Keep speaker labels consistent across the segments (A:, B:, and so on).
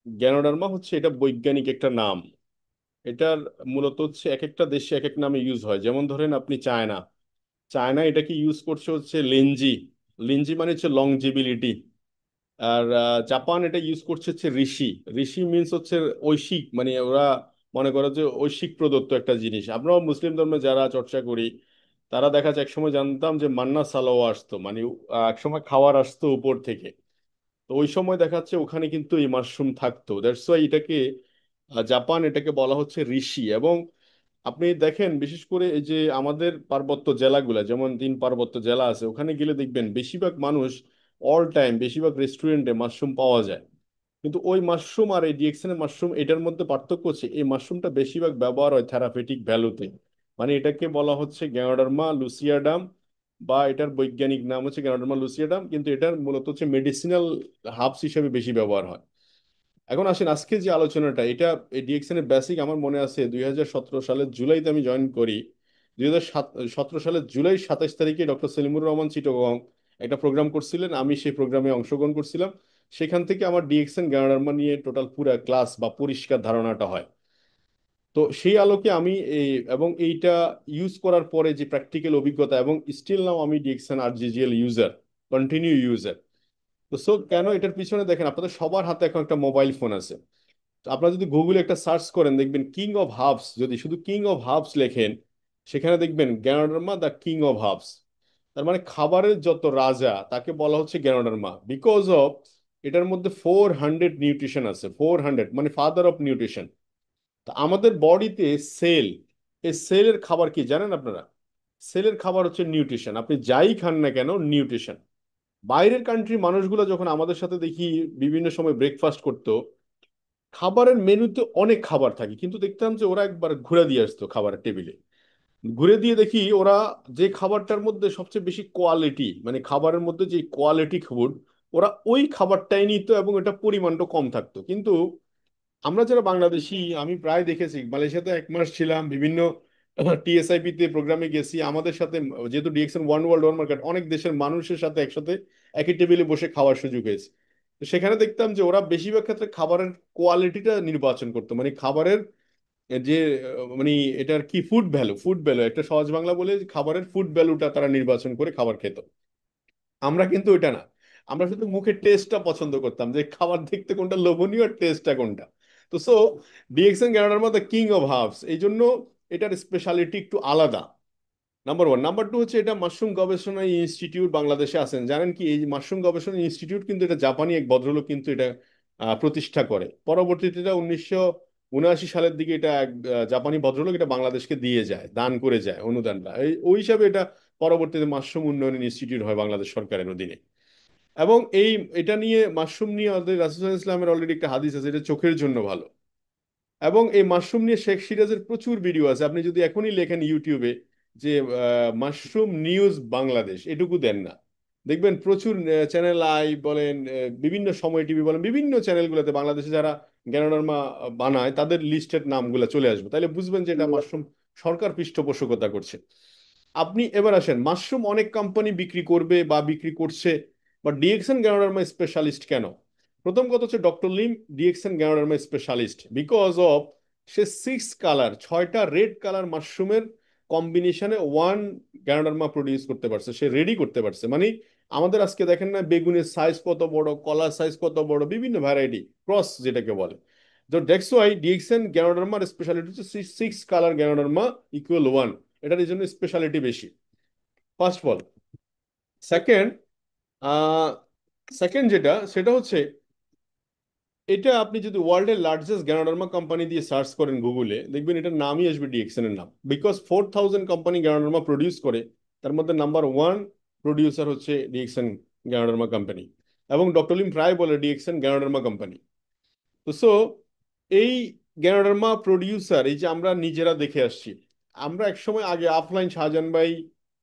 A: Ganoderma হচ্ছে এটা বৈজ্ঞানিক একটা নাম। এটার মূলত হচ্ছে এক একটা দেশে এক এক নামে ইউজ হয়। যেমন ধরেন আপনি চায়না, চায়না এটাকে ইউজ করছে হচ্ছে লেনজি। লেনজি মানে হচ্ছে লংজিবিলিটি। আর জাপান এটা ইউজ করছে হচ্ছে ঋষি। ঋষি মিন্স হচ্ছে ঐশিক, মানে ওরা মনে করে যে ঐশিক প্রদত্ত একটা জিনিস। আমরাও মুসলিম ধর্মে যারা চর্চা করি তারা দেখা যায় একসময় জানতাম যে মান্না সালোয়া আসতো, মানে একসময় খাবার আসতো উপর থেকে। তো ওই সময় দেখা যাচ্ছে ওখানে কিন্তু এই মাশরুম থাকতো, দ্যাটস ওয়াই এটাকে জাপান এটাকে বলা হচ্ছে ঋষি। এবং আপনি দেখেন বিশেষ করে এই যে আমাদের পার্বত্য জেলাগুলা, যেমন 3 পার্বত্য জেলা আছে, ওখানে গেলে দেখবেন বেশিরভাগ মানুষ অল টাইম বেশিরভাগ রেস্টুরেন্টে মাশরুম পাওয়া যায়। কিন্তু ওই মাশরুম আর এই ডিএক্সএন মাশরুম এটার মধ্যে পার্থক্য হচ্ছে এই মাশরুমটা বেশিরভাগ ব্যবহার হয় থেরাপিউটিক ভ্যালুতে। মানে এটাকে বলা হচ্ছে গ্যানোডার্মা লুসিয়াডাম, বা এটার বৈজ্ঞানিক নাম হচ্ছে গ্যানোডার্মা লুসিয়াডাম, কিন্তু এটার মূলত হচ্ছে মেডিসিনাল হার্বস হিসেবে বেশি ব্যবহার হয়। এখন আসেন আজকে যে আলোচনাটা, এটা এই ডিএক্সএন এর বেসিক আমার মনে আছে 2017 সালের জুলাইতে আমি জয়েন করি। 2017 সালের জুলাই 27 তারিখে ডক্টর সেলিমুর রহমান চিটগং একটা প্রোগ্রাম করছিলেন, আমি সেই প্রোগ্রামে অংশগ্রহণ করছিলাম। সেখান থেকে আমার ডিএক্সএন গ্যানোডার্মা নিয়ে টোটাল পুরো ক্লাস বা পরিষ্কার ধারণাটা হয়। তো সেই আলোকে আমি এই এবং এইটা ইউজ করার পরে যে প্র্যাকটিক্যাল অভিজ্ঞতা, এবং স্টিল নাও আমি ডিএক্সএন আরজিজিএল ইউজার, কন্টিনিউ ইউজার। তো সো কেন এটার পিছনে দেখেন আপনাদের সবার হাতে এখন একটা মোবাইল ফোন আছে। তো আপনারা যদি গুগলে একটা সার্চ করেন দেখবেন কিং অফ হার্বস, যদি শুধু কিং অফ হার্বস লেখেন সেখানে দেখবেন Ganoderma the king of herbs. তার মানে খাবারের যত রাজা তাকে বলা হচ্ছে গ্যানোডার্মা, বিকজ অফ এটার মধ্যে 400 নিউট্রিশন আছে। 400 মানে ফাদার অফ নিউট্রিশন। তা আমাদের বডিতে সেল, এই সেলের খাবার কি জানেন আপনারা? সেলের খাবার হচ্ছে নিউট্রিশন। আপনি যাই খান না কেন নিউট্রিশন। বাইরের কান্ট্রির মানুষগুলো যখন আমাদের সাথে দেখি বিভিন্ন সময় ব্রেকফাস্ট করতো, খাবারের মেনুতে অনেক খাবার থাকে কিন্তু দেখতাম যে ওরা একবার ঘুরে দিয়ে আসতো খাবারের টেবিলে। ঘুরে দিয়ে দেখি ওরা যে খাবারটার মধ্যে সবচেয়ে বেশি কোয়ালিটি, মানে খাবারের মধ্যে যে কোয়ালিটি ফুড, ওরা ওই খাবারটাই নিত এবং এটা পরিমাণটা কম থাকতো। কিন্তু আমরা যারা বাংলাদেশি, আমি প্রায় দেখেছি মালয়েশিয়াতে 1 মাস ছিলাম, বিভিন্ন টিএসআইপি তে প্রোগ্রামে গেছি, আমাদের সাথে যেহেতু DXN one world one market, অনেক দেশের মানুষের সাথে একসাথে একই টেবিলে বসে খাওয়ার সুযোগ হয়েছে। তো সেখানে দেখতাম যে ওরা বেশিরভাগ ক্ষেত্রে খাবারের কোয়ালিটিটা নির্বাচন করতো, মানে খাবারের যে মানে এটার কি ফুড ভ্যালু, ফুড ভ্যালু একটা সহজ বাংলা বলে যে খাবারের ফুড ভ্যালুটা তারা নির্বাচন করে খাবার খেত। আমরা কিন্তু ওইটা না, আমরা শুধু মুখের টেস্টটা পছন্দ করতাম যে খাবার দেখতে কোনটা লোভনীয় আর টেস্টটা কোনটা। তো সো ডিএক্সএন ক্যানাডার মধ্যে কিং অফ হার্বস, এই জন্য এটার স্পেশালিটি একটু আলাদা। Number one. নাম্বার টু হচ্ছে এটা মাশরুম গবেষণা ইনস্টিটিউট বাংলাদেশে আছেন, জানেন কি? এই মাশরুম গবেষণা ইনস্টিটিউট কিন্তু এটা জাপানি এক ভদ্রলোক কিন্তু এটা প্রতিষ্ঠা করে। পরবর্তীতে এটা 1979 সালের দিকে এটা এক জাপানি ভদ্রলোক এটা বাংলাদেশকে দিয়ে যায়, দান করে যায় অনুদানটা। ওই হিসাবে এটা পরবর্তীতে মাশরুম উন্নয়ন ইনস্টিটিউট হয় বাংলাদেশ সরকারের অধীনে। এবং এটা নিয়ে মাশরুম নিয়ে আমাদের রাসূল সাল্লাল্লাহু আলাইহি ইসলামের অলরেডি একটা হাদিস আছে, এটা চোখের জন্য ভালো। এবং এই মাশরুম নিয়ে শেখ সিরাজের প্রচুর ভিডিও আছে, আপনি যদি এখনই লেখেন ইউটিউবে যে মাশরুম নিউজ বাংলাদেশ, এটুকু দেন না, দেখবেন প্রচুর চ্যানেল আই বলেন, বিভিন্ন সময় টিভি বলেন, বিভিন্ন চ্যানেলগুলোতে বাংলাদেশে যারা গ্যানোডার্মা বানায় তাদের লিস্টেড নামগুলো চলে আসবে, তাহলে বুঝবেন যে এটা মাশরুম সরকার পৃষ্ঠপোষকতা করছে। আপনি এবার আসেন, মাশরুম অনেক কোম্পানি বিক্রি করবে বা বিক্রি করছে, বা ডিএক্সএন গ্যানোডার্মা স্পেশালিস্ট কেন? প্রথম কথা হচ্ছে doctor Lim DXN ganoderma specialist because of সে 6 কালার, 6টা রেড কালার মাশরুমের কম্বিনেশনে ওয়ান গ্যানোডার্মা প্রডিউস করতে পারছে, সে রেডি করতে পারছে। মানে আমাদের আজকে দেখেন না বেগুনের সাইজ কত বড়, কলার সাইজ কত বড়, বিভিন্ন ভ্যারাইটি ক্রস যেটাকে বলে। তো দ্যাটস ওয়াই ডিএক্সএন গ্যানোডার্মার স্পেশালিটি হচ্ছে 6 কালার গ্যানোডার্মা ইকুয়াল ওয়ান, এটার এই জন্য স্পেশালিটি বেশি, first of all. Second, second যেটা সেটা হচ্ছে এটা আপনি যদি ওয়ার্ল্ডের লার্জেস্ট গ্যানোডার্মা কোম্পানি দিয়ে সার্চ করেন গুগলে দেখবেন এটার নামই আসবে ডিএক্সএন এর নাম, বিকজ 4,000 কোম্পানি গ্যানোডার্মা প্রডিউস করে, তার মধ্যে নাম্বার ওয়ান প্রডিউসার হচ্ছে ডিএক্সএন গ্যানোডার্মা কোম্পানি। এবং ডক্টর লিম প্রায় বলে ডিএক্সএন গ্যানোডার্মা কোম্পানি। তো সো এই গ্যানোডার্মা প্রডিউসার এই যে আমরা নিজেরা দেখে আসছি, আমরা একসময় আগে অফলাইন শাহজাহান ভাই,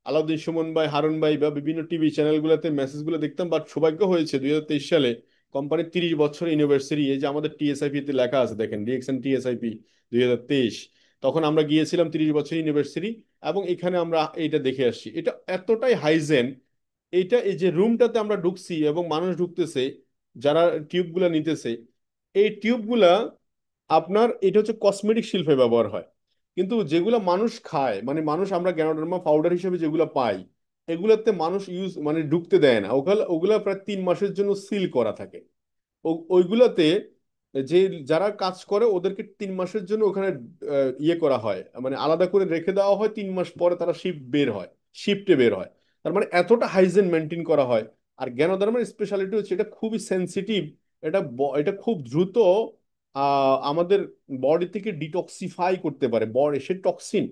A: আলাউদ্দিন সুমন ভাই, হারুন ভাই বা বিভিন্ন টিভি চ্যানেলগুলোতে মেসেজগুলো দেখতাম, বাট সৌভাগ্য হয়েছে 2023 সালে কোম্পানির 30 বছর ইউনিভার্সারি, এই যে আমাদের টিএসআইপি তে লেখা আছে দেখেন ডিএক্সএন টিএসআইপি 2023, তখন আমরা গিয়েছিলাম 30 বছর ইউনিভার্সারি, এবং এখানে আমরা এইটা দেখে আসছি, এটা এতটাই হাইজেন। এইটা এই যে রুমটাতে আমরা ঢুকছি এবং মানুষ ঢুকতেছে যারা টিউবগুলো নিতেছে, এই টিউবগুলা আপনার এটা হচ্ছে কসমেটিক শিল্পে ব্যবহার হয়, কিন্তু যেগুলা মানুষ খায়, মানে মানুষ আমরা গ্যানোডার্মা পাউডার হিসেবে যেগুলো পাই, এগুলাতে মানুষ ইউজ মানে ঢুকতে দেয় না। ওগুলা ওগুলা প্রায় 3 মাসের জন্য সিল করা থাকে। ওইগুলাতে যে যারা কাজ করে ওদেরকে 3 মাসের জন্য ওখানে ইয়ে করা হয়, মানে আলাদা করে রেখে দেওয়া হয়। 3 মাস পরে তারা শিফটে বের হয়। তার মানে এতটা হাইজিন মেনটেন করা হয়। আর জ্ঞানদার্মের স্পেশালিটি হচ্ছে এটা খুবই সেনসিটিভ। এটা খুব দ্রুত আমাদের বডি থেকে ডিটক্সিফাই করতে পারে, বডি সে টক্সিন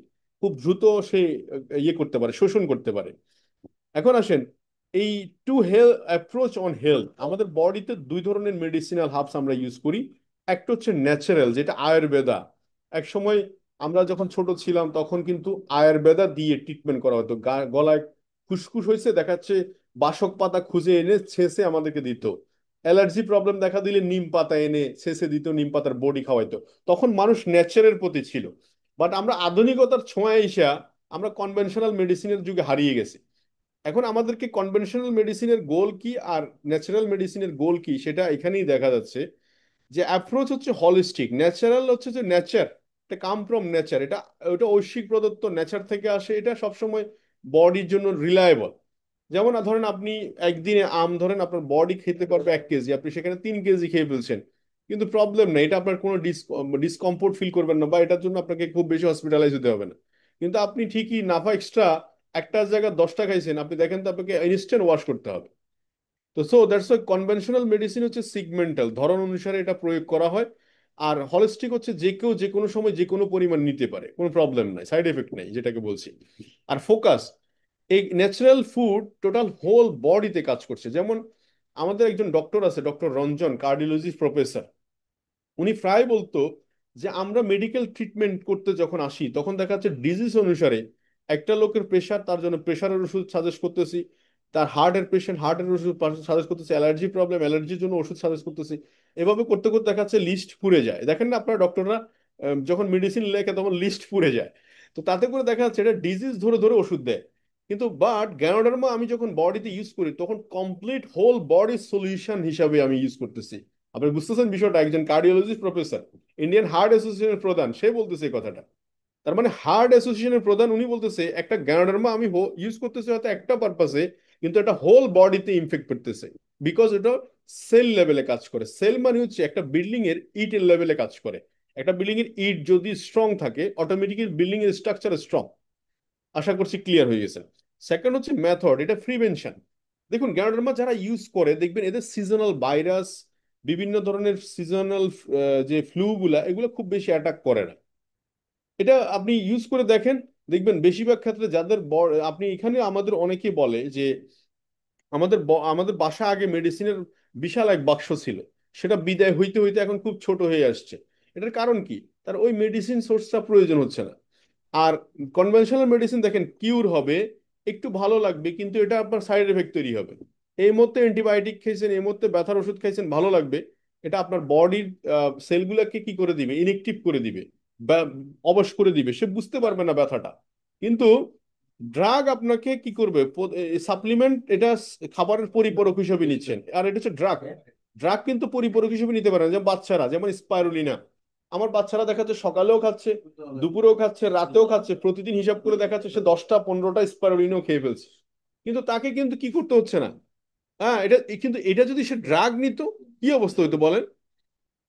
A: খুব দ্রুত সে ইয়ে করতে পারে, শোষণ করতে পারে। এখন আসেন, এই to health approach on health, আমাদের বডিতে 2 ধরনের মেডিসিনাল হার্বস আমরা ইউজ করি। একটা হচ্ছে ন্যাচারাল, যেটা আয়ুর্বেদা। এক সময় আমরা যখন ছোট ছিলাম তখন কিন্তু আয়ুর্বেদা দিয়ে ট্রিটমেন্ট করা হতো। গলায় খুসখুস হয়েছে দেখাচ্ছে, বাসক পাতা খুঁজে এনে ছেঁচে আমাদেরকে দিত। অ্যালার্জি প্রবলেম দেখা দিলে নিম পাতা এনে ছেঁচে দিত, নিম পাতার বড়ি খাওয়াইতো। তখন মানুষ নেচারের প্রতি ছিল। বাট আমরা আধুনিকতার ছোঁয়ায় এসে আমরা কনভেনশনাল মেডিসিনের যুগে হারিয়ে গেছি। এখন আমাদেরকে কনভেনশনাল মেডিসিনের গোল কি আর ন্যাচারাল মেডিসিনের গোল কি সেটা এখানেই দেখা যাচ্ছে। যে অ্যাপ্রোচ হচ্ছে হলিস্টিক, ন্যাচারাল হচ্ছে যে নেচার, এটা কাম ফ্রম নেচার, এটা ওটা ঐশ্বিক প্রদত্ত নেচার থেকে আসে, এটা সবসময় বডির জন্য রিলায়েবল। যেমন ধরেন আপনি একদিনে আম ধরেন আপনার বডি খেতে পারবে 1 কেজি, আপনি সেখানে 3 কেজি খেয়ে ফেলছেন, কিন্তু প্রবলেম নেই, এটা আপনার কোনো ডিসকমফোর্ট ফিল করবেন না, বা এটার জন্য আপনাকে খুব বেশি হসপিটালাইজ হতে হবে না। কিন্তু আপনি ঠিকই নাফা এক্সট্রা একটা জায়গায় 10টা খাইছেন, আপনি দেখেন তো আপনাকে ইনস্ট্যান্ট ওয়াশ করতে হবে। তো so that's why conventional medicine হচ্ছে সিগমেন্টাল, ধরন অনুসারে এটা প্রয়োগ করা হয়। আর হলিস্টিক হচ্ছে যে কেউ যে কোনো সময় যে কোনো পরিমাণ নিতে পারে, কোনো প্রবলেম নাই, সাইড এফেক্ট নাই যেটাকে বলছি। আর ফোকাস, এই ন্যাচারাল ফুড টোটাল হোল বডিতে কাজ করছে। যেমন আমাদের একজন ডক্টর আছে, ডক্টর রঞ্জন, কার্ডিওলজি প্রফেসর। উনি প্রায় বলতো যে আমরা মেডিকেল ট্রিটমেন্ট করতে যখন আসি তখন দেখা যাচ্ছে ডিজিজ অনুসারে একটা লোকের প্রেশার, তার জন্য প্রেশারের ওষুধ সাজেস্ট করতেছি। তার হার্টের পেশেন্ট, হার্টের ওষুধ সাজেস্ট করতেছি। অ্যালার্জি প্রবলেম, অ্যালার্জির জন্য ওষুধ সাজেস্ট করতেছি। এভাবে করতে করতে দেখা যাচ্ছে লিস্ট পুড়ে যায়। দেখেন না আপনার ডক্টররা যখন মেডিসিন লেখে তখন লিস্ট পুড়ে যায়। তো তাতে করে দেখা যাচ্ছে এটা ডিজিজ ধরে ধরে ওষুধ দেয়। কিন্তু বাট গ্যানোডার্মা আমি যখন বডিতে ইউজ করি তখন কমপ্লিট হোল বডি সলিউশন হিসাবে আমি ইউজ করতেছি। আপনি বুঝতেছেন বিষয়টা? একজন কার্ডিওলজিস্ট প্রফেসর, ইন্ডিয়ান হার্ট অ্যাসোসিয়েশনের প্রধান, সে বলতেছে এই কথাটা। তার মানে হার্ট অ্যাসোসিয়েশনের প্রধান উনি বলতেছে একটা গ্যানোডার্মা আমি ইউজ করতেছি হয়তো একটা পারপাসে, কিন্তু এটা হোল বডিতে ইনফেক্ট করতেছে। বিকজ এটা সেল লেভেলে কাজ করে। সেল মানে হচ্ছে একটা বিল্ডিং এর ইটের লেভেলে কাজ করে। একটা বিল্ডিং এর ইট যদি স্ট্রং থাকে অটোমেটিক্যালি বিল্ডিং এর স্ট্রাকচার স্ট্রং। আশা করছি ক্লিয়ার হয়ে গেছে। সেকেন্ড হচ্ছে মেথড, এটা প্রিভেনশন। দেখুন গ্যানোডার্মা যারা ইউজ করে দেখবেন এদের সিজনাল ভাইরাস, বিভিন্ন ধরনের সিজনাল যে ফ্লু গুলা এগুলো খুব বেশি অ্যাটাক করে না। এটা আপনি ইউজ করে দেখেন, দেখবেন বেশিরভাগ ক্ষেত্রে যাদের আপনি এখানে আমাদের অনেকে বলে যে আমাদের বাসা আগে মেডিসিনের বিশাল এক বাক্স ছিল, সেটা বিদায় হইতে হইতে এখন খুব ছোট হয়ে আসছে। এটার কারণ কি? তার ওই মেডিসিন সোর্সটা প্রয়োজন হচ্ছে না। আর কনভেনশনাল মেডিসিন দেখেন কিউর হবে, একটু ভালো লাগবে, কিন্তু এটা আপনার সাইড এফেক্ট তৈরি হবে। এই মুহূর্তে অ্যান্টিবায়োটিক খাইছেন, এই মুহূর্তে ব্যথার ওষুধ খাইছেন, ভালো লাগবে, এটা আপনার বডির সেলগুলোকে কি করে দিবে, ইনএক্টিভ করে দিবে বা অবশ করে দিবে, সে বুঝতে পারবে না ব্যথাটা। কিন্তু ড্রাগ আপনাকে কি করবে, সাপ্লিমেন্ট, এটা খাবারের পরিপূরক হিসেবে নিচ্ছেন, আর এটা হচ্ছে ড্রাগ। ড্রাগ কিন্তু পরিপূরক হিসেবে নিতে পারে না। যেমন বাচ্চারা, যেমন স্পাইরুলিনা, আমার বাচ্চারা দেখাচ্ছে সকালেও খাচ্ছে, দুপুরেও খাচ্ছে, রাতেও খাচ্ছে, প্রতিদিন হিসাব করে দেখাচ্ছে সে 10টা 15টা স্পাইরুলিনও খেয়ে ফেলছে। কিন্তু তাকে কিন্তু কি করতে হচ্ছে না। হ্যাঁ, এটা কিন্তু এটা যদি সে ড্রাগ নিত কি অবস্থা হইতো বলেন?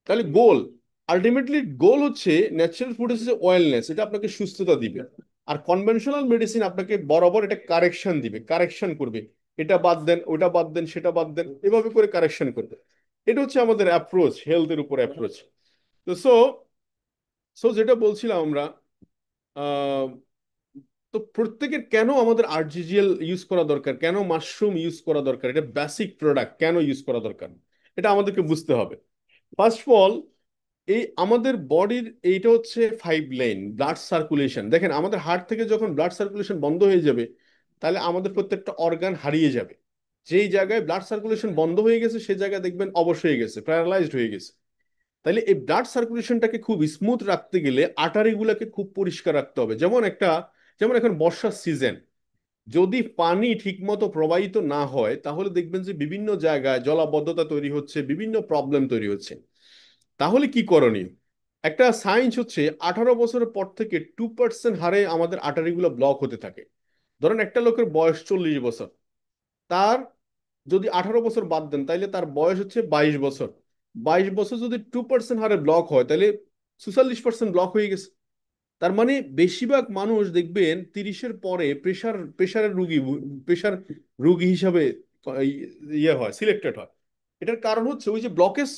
A: তাহলে আলটিমেটলি গোল হচ্ছে ন্যাচারাল ফুড হচ্ছে ওয়েলনেস, এটা আপনাকে সুস্থতা দিবে। আর কনভেনশনাল মেডিসিন আপনাকে বরাবর এটা কারেকশন দিবে, কারেকশন করবে, এটা বাদ দেন, ওটা বাদ দেন, সেটা বাদ দেন, এভাবে করে কারেকশন করবে। এটা হচ্ছে আমাদের অ্যাপ্রোচ, হেলথের উপর অ্যাপ্রোচ। তো সো সো যেটা বলছিলাম আমরা, আহ, তো প্রত্যেকের কেন আমাদের আর্টিফিশিয়াল ইউজ করা দরকার, কেন মাশরুম ইউজ করা দরকার, এটা বেসিক প্রোডাক্ট কেন ইউজ করা দরকার, এটা আমাদেরকে বুঝতে হবে। ফার্স্ট অফ অল, এই আমাদের বডির এইটা হচ্ছে 5 লেন ব্লাড সার্কুলেশন। দেখেন আমাদের হার্ট থেকে যখন ব্লাড সার্কুলেশন বন্ধ হয়ে যাবে তাহলে আমাদের প্রত্যেকটা অর্গান হারিয়ে যাবে। যেই জায়গায় ব্লাড সার্কুলেশন বন্ধ হয়ে গেছে সেই জায়গায় দেখবেন অবশ হয়ে গেছে, প্যারালাইজড হয়ে গেছে। তাইলে এই ব্লাড সার্কুলেশনটাকে খুব স্মুথ রাখতে গেলে আর্টারিগুলোকে খুব পরিষ্কার রাখতে হবে। যেমন এখন বর্ষার সিজন, যদি পানি ঠিকমতো প্রবাহিত না হয় তাহলে দেখবেন যে বিভিন্ন জায়গায় জলাবদ্ধতা তৈরি হচ্ছে, বিভিন্ন প্রবলেম তৈরি হচ্ছে। তাহলে কি করণীয়? একটা সায়েন্স হচ্ছে 18 বছরের পর থেকে 2% হারে আমাদের আর্টারিগুলো ব্লক হতে থাকে। ধরেন একটা লোকের বয়স 40 বছর, তার যদি 18 বছর বাদ দেন তাইলে তার বয়স হচ্ছে 22 বছর। 22 বছর যদি 2% হারে ব্লক হয় তাহলে 46% ব্লক হয়ে গেছে। তার মানে বেশিরভাগ মানুষ দেখবেন 30-এর পরে প্রেশারের রুগী, প্রেশার রুগী হিসাবে ইয়ে হয়, সিলেক্টেড হয়। এটার কারণ হচ্ছে ওই যে ব্লকেজ।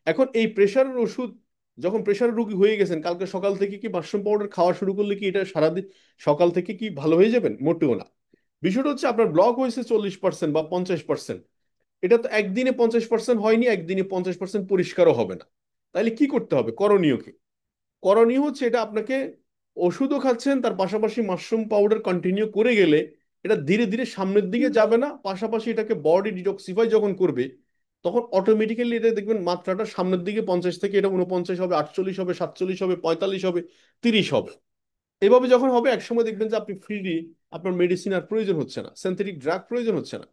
A: এখন এই প্রেশারের ওষুধ, যখন প্রেশারের রুগী হয়ে গেছেন, কালকে সকাল থেকে কি মাশরুম পাউডার খাওয়া শুরু করলে কি এটা সারাদিন সকাল থেকে কি ভালো হয়ে যাবেন? মোটেও না। বিষয়টা হচ্ছে আপনার ব্লক হয়েছে 40% বা 50%, এটা তো একদিনে 50% হয়নি, একদিনে 50% পরিষ্কারও হবে না। তাইলে কি করতে হবে? করণীয় কি? করণীয় হচ্ছে এটা আপনাকে, ওষুধও খাচ্ছেন তার পাশাপাশি মাশরুম পাউডার কন্টিনিউ করে গেলে এটা ধীরে ধীরে সামনের দিকে যাবে না, পাশাপাশি এটাকে বডি ডিটক্সিফাই যখন করবে তখন অটোমেটিক্যালি এটা দেখবেন মাত্রাটা সামনের দিকে 50 থেকে এটা 49 হবে, 48 হবে, 47 হবে, 45 হবে, 30 হবে। এভাবে যখন হবে একসময় দেখবেন যে আপনি ফ্রিলি আপনার মেডিসিন আর প্রয়োজন হচ্ছে না, সিনথেটিক ড্রাগ প্রয়োজন হচ্ছে না।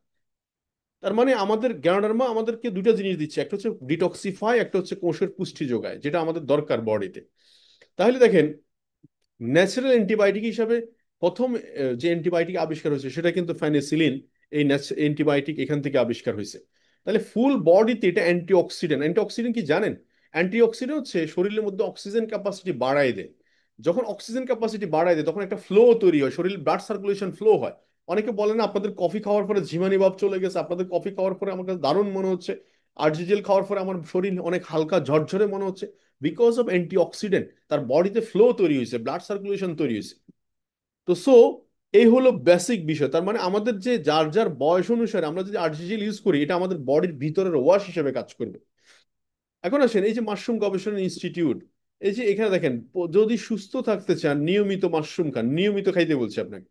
A: তার মানে আমাদের গ্যানোডার্মা আমাদেরকে দুইটা জিনিস দিচ্ছে, একটা হচ্ছে ডিটক্সিফাই, একটা হচ্ছে কোষের পুষ্টি যোগায়, যেটা আমাদের দরকার বডিতে। তাহলে দেখেন, ন্যাচারাল অ্যান্টিবায়োটিক হিসাবে প্রথম যে অ্যান্টিবায়োটিক আবিষ্কার হয়েছে সেটা কিন্তু ফেনিসিলিন। এই অ্যান্টিবায়োটিক এখান থেকে আবিষ্কার হয়েছে। তাহলে ফুল বডিতে এটা অ্যান্টিঅক্সিডেন্ট। অ্যান্টিঅক্সিডেন্ট কি জানেন? অ্যান্টিঅক্সিডেন্ট হচ্ছে শরীরের মধ্যে অক্সিজেন ক্যাপাসিটি বাড়ায় দেয়। যখন অক্সিজেন ক্যাপাসিটি বাড়ায় দেয় তখন একটা ফ্লো তৈরি হয়, শরীরে ব্লাড সার্কুলেশন ফ্লো হয়। অনেকে বলে না আপনাদের কফি খাওয়ার পরে ঝিমানি ভাব চলে গেছে, আপনাদের কফি খাওয়ার পরে আমার কাছে দারুণ মনে হচ্ছে, আরজিজেল খাওয়ার পরে আমার শরীর অনেক হালকা ঝরঝরে মনে হচ্ছে। বিকজ অফ অ্যান্টিঅক্সিডেন্ট, তার বডিতে ফ্লো তৈরি হয়েছে, ব্লাড সার্কুলেশন তৈরি হয়েছে। তো এই হলো বেসিক বিষয়। তার মানে আমাদের যে যার যার বয়স অনুসারে আমরা যদি আর্টিফিশিয়াল ইউজ করি এটা আমাদের বডির ভিতরের ওয়াশ হিসেবে কাজ করবে। এখন আসেন এই যে মাশরুম গবেষণা ইনস্টিটিউট, এই যে এখানে দেখেন, যদি সুস্থ থাকতে চান নিয়মিত মাশরুম খান, নিয়মিত খাইতে বলছি আপনাকে,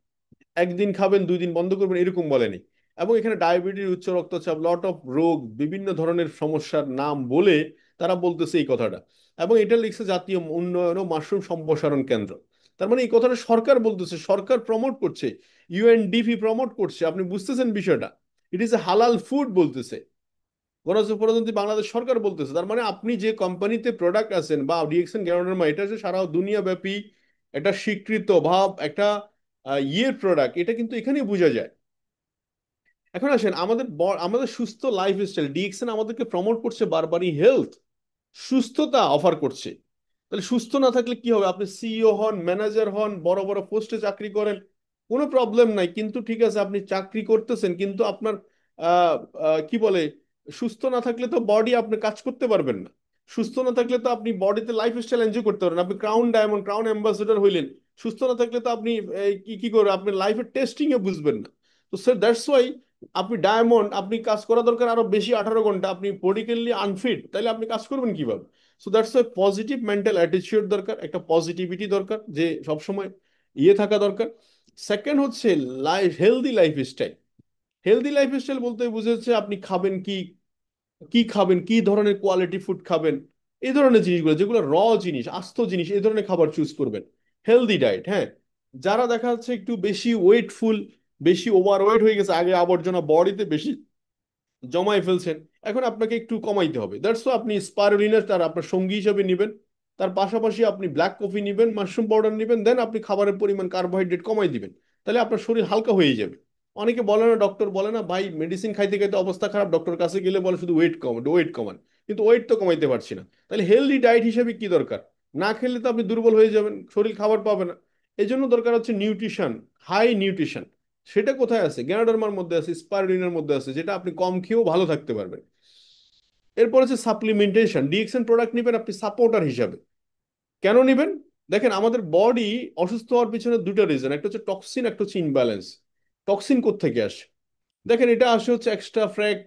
A: একদিন খাবেন 2 দিন বন্ধ করবেন এরকম বলেনি। এবং এখানে ডায়াবেটিস, উচ্চ রক্তচাপ, লট অফ রোগ, বিভিন্ন ধরনের সমস্যার নাম বলে তারা বলতেছে এই কথাটা। এবং এটা লিখছে জাতীয় উন্নয়ন ও মাশরুম সম্প্রসারণ কেন্দ্র। তার মানে এই কথাটা সরকার বলতেছে, সরকার প্রমোট করছে, ইউএনডিপি প্রমোট করছে। আপনি বুঝতেছেন বিষয়টা? ইট ইজ এ হালাল ফুড বলতেছে গণপ্রজাতন্ত্রী বাংলাদেশ সরকার বলতেছে। তার মানে আপনি যে কোম্পানিতে প্রোডাক্ট আছেন বা ডিএক্সএন গ্যানোডার্মা, এটা যে সারা দুনিয়া ব্যাপী একটা স্বীকৃত ভাব একটা ইয়ের প্রোডাক্ট, এটা কিন্তু এখানেই বোঝা যায়। এখন আসেন আমাদের আমাদের সুস্থ লাইফস্টাইল, ডিএক্সএন আমাদেরকে প্রমোট করছে বারবারই হেলথ, সুস্থতা অফার করছে। তাহলে সুস্থ না থাকলে কি হবে? আপনি সিইও হন, ম্যানেজার হন, বড় বড় পোস্টে চাকরি করেন, কোনো প্রবলেম নাই, কিন্তু ঠিক আছে আপনি চাকরি করতেছেন কিন্তু আপনার আহ কি বলে, সুস্থ না থাকলে তো বডি আপনি কাজ করতে পারবেন না। সুস্থ না থাকলে তো আপনি বডিতে লাইফ স্টাইল এনজয় করতে পারবেন, আপনি ক্রাউন ডায়মন্ড, ক্রাউন অ্যাম্বাসেডর হইলেন, সুস্থ না থাকলে তো আপনি কি কি করে আপনি লাইফের টেস্টিং এ বুঝবেন না। তো স্যার দ্যাটস ওয়াই আপনি ডায়মন্ড, আপনি কাজ করা দরকার আরো বেশি 18 ঘন্টা, আপনি বডিক্যালি আনফিট, তাহলে আপনি কাজ করবেন কিভাবে? So that's why positive mental attitude দরকার, একটা পজিটিভিটি দরকার যে সবসময় ইয়ে থাকা দরকার। সেকেন্ড হচ্ছে হেলদি লাইফস্টাইল। হেলদি লাইফস্টাইল বলতে বুঝেছে আপনি খাবেন কি, কি খাবেন, কি ধরনের কোয়ালিটি ফুড খাবেন, এই ধরনের জিনিসগুলো, যেগুলো জিনিস, আস্ত জিনিস, এই ধরনের খাবার চুজ করবেন। হেলদি ডায়েট, হ্যাঁ। যারা দেখা যাচ্ছে একটু বেশি ওয়েটফুল, বেশি ওভার ওয়েট হয়ে গেছে, আগে আবর্জনা বডিতে বেশি জমায় ফেলছেন, এখন আপনাকে একটু কমাইতে হবে। দ্যাটস আপনি স্পারুলিনা তার আপনার সঙ্গী হিসেবে নেবেন, তার পাশাপাশি আপনি ব্ল্যাক কফি নেবেন, মাশরুম পাউডার নেবেন, দেন আপনি খাবারের পরিমাণ কার্বোহাইড্রেট কমাই দিবেন, তাহলে আপনার শরীর হালকা হয়ে যাবে। অনেকে বলে না, ডক্টর বলে না ভাই মেডিসিন খাইতে খাইতে অবস্থা খারাপ, ডক্টর কাছে গেলে বলে শুধু ওয়েট কমান, ওয়েট কমান, কিন্তু ওয়েট তো কমাইতে পারছি না। তাহলে হেলদি ডায়েট হিসেবে কি দরকার? না খেলে তো আপনি দুর্বল হয়ে যাবেন, শরীর খাবার পাবে না। এই জন্য দরকার হচ্ছে নিউট্রিশন, হাই নিউট্রিশন। সেটা কোথায় আছে? গ্যানোডার্মার মধ্যে আছে, স্পারুলিনার মধ্যে আছে, যেটা আপনি কম খেয়েও ভালো থাকতে পারবেন। এরপর হচ্ছে সাপ্লিমেন্টেশন, ডিএক্সএন প্রোডাক্ট নেবেন আপনি সাপোর্টার হিসাবে। কেন নেবেন? দেখেন আমাদের বডি অসুস্থ হওয়ার পিছনে দুটো রিজন, একটা হচ্ছে টক্সিন, একটা হচ্ছে ইনব্যালেন্স। টক্সিন কোত্থেকে আসে? দেখেন এটা আসে হচ্ছে এক্সট্রা ফ্র্যাক,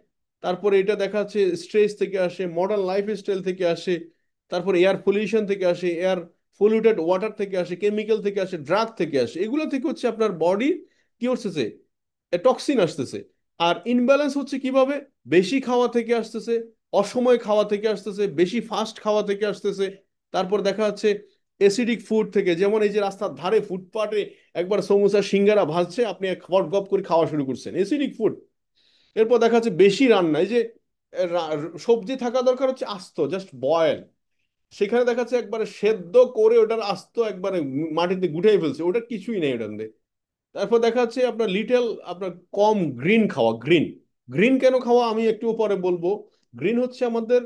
A: তারপরে এটা দেখা যাচ্ছে স্ট্রেস থেকে আসে, মডার্ন লাইফ স্টাইল থেকে আসে, তারপর এয়ার পলিউশন থেকে আসে, এয়ার পলিউটেড ওয়াটার থেকে আসে, কেমিক্যাল থেকে আসে, ড্রাগ থেকে আসে, এগুলো থেকে হচ্ছে আপনার বডি কি করতেছে, টক্সিন আসতেছে। আর ইনব্যালেন্স হচ্ছে কিভাবে? বেশি খাওয়া থেকে আসতেছে, অসময় খাওয়া থেকে আসতেছে, বেশি ফাস্ট খাওয়া থেকে আসতেছে। তারপর দেখা যাচ্ছে এসিডিক ফুড থেকে, যেমন এই যে রাস্তার ধারে ফুটপাতে একবার সমোসা সিঙ্গারা ভাজছে, আপনি গপ গপ করে খাওয়া শুরু করছেন, এসিডিক ফুড। এরপর দেখা যাচ্ছে বেশি রান্না, এই যে সবজি থাকা দরকার হচ্ছে আস্ত, জাস্ট বয়েল, সেখানে দেখা যাচ্ছে একবারে সেদ্ধ করে ওটার আস্ত একবারে মাটিতে গুটাই ফেলছে, ওটা কিছুই নেই ওটার মধ্যে। তারপর দেখা যাচ্ছে আপনার লিটেল আপনার কম গ্রিন খাওয়া, গ্রিন। গ্রিন কেন খাওয়া আমি একটু পরে বলবো। গ্রিন হচ্ছে আমাদের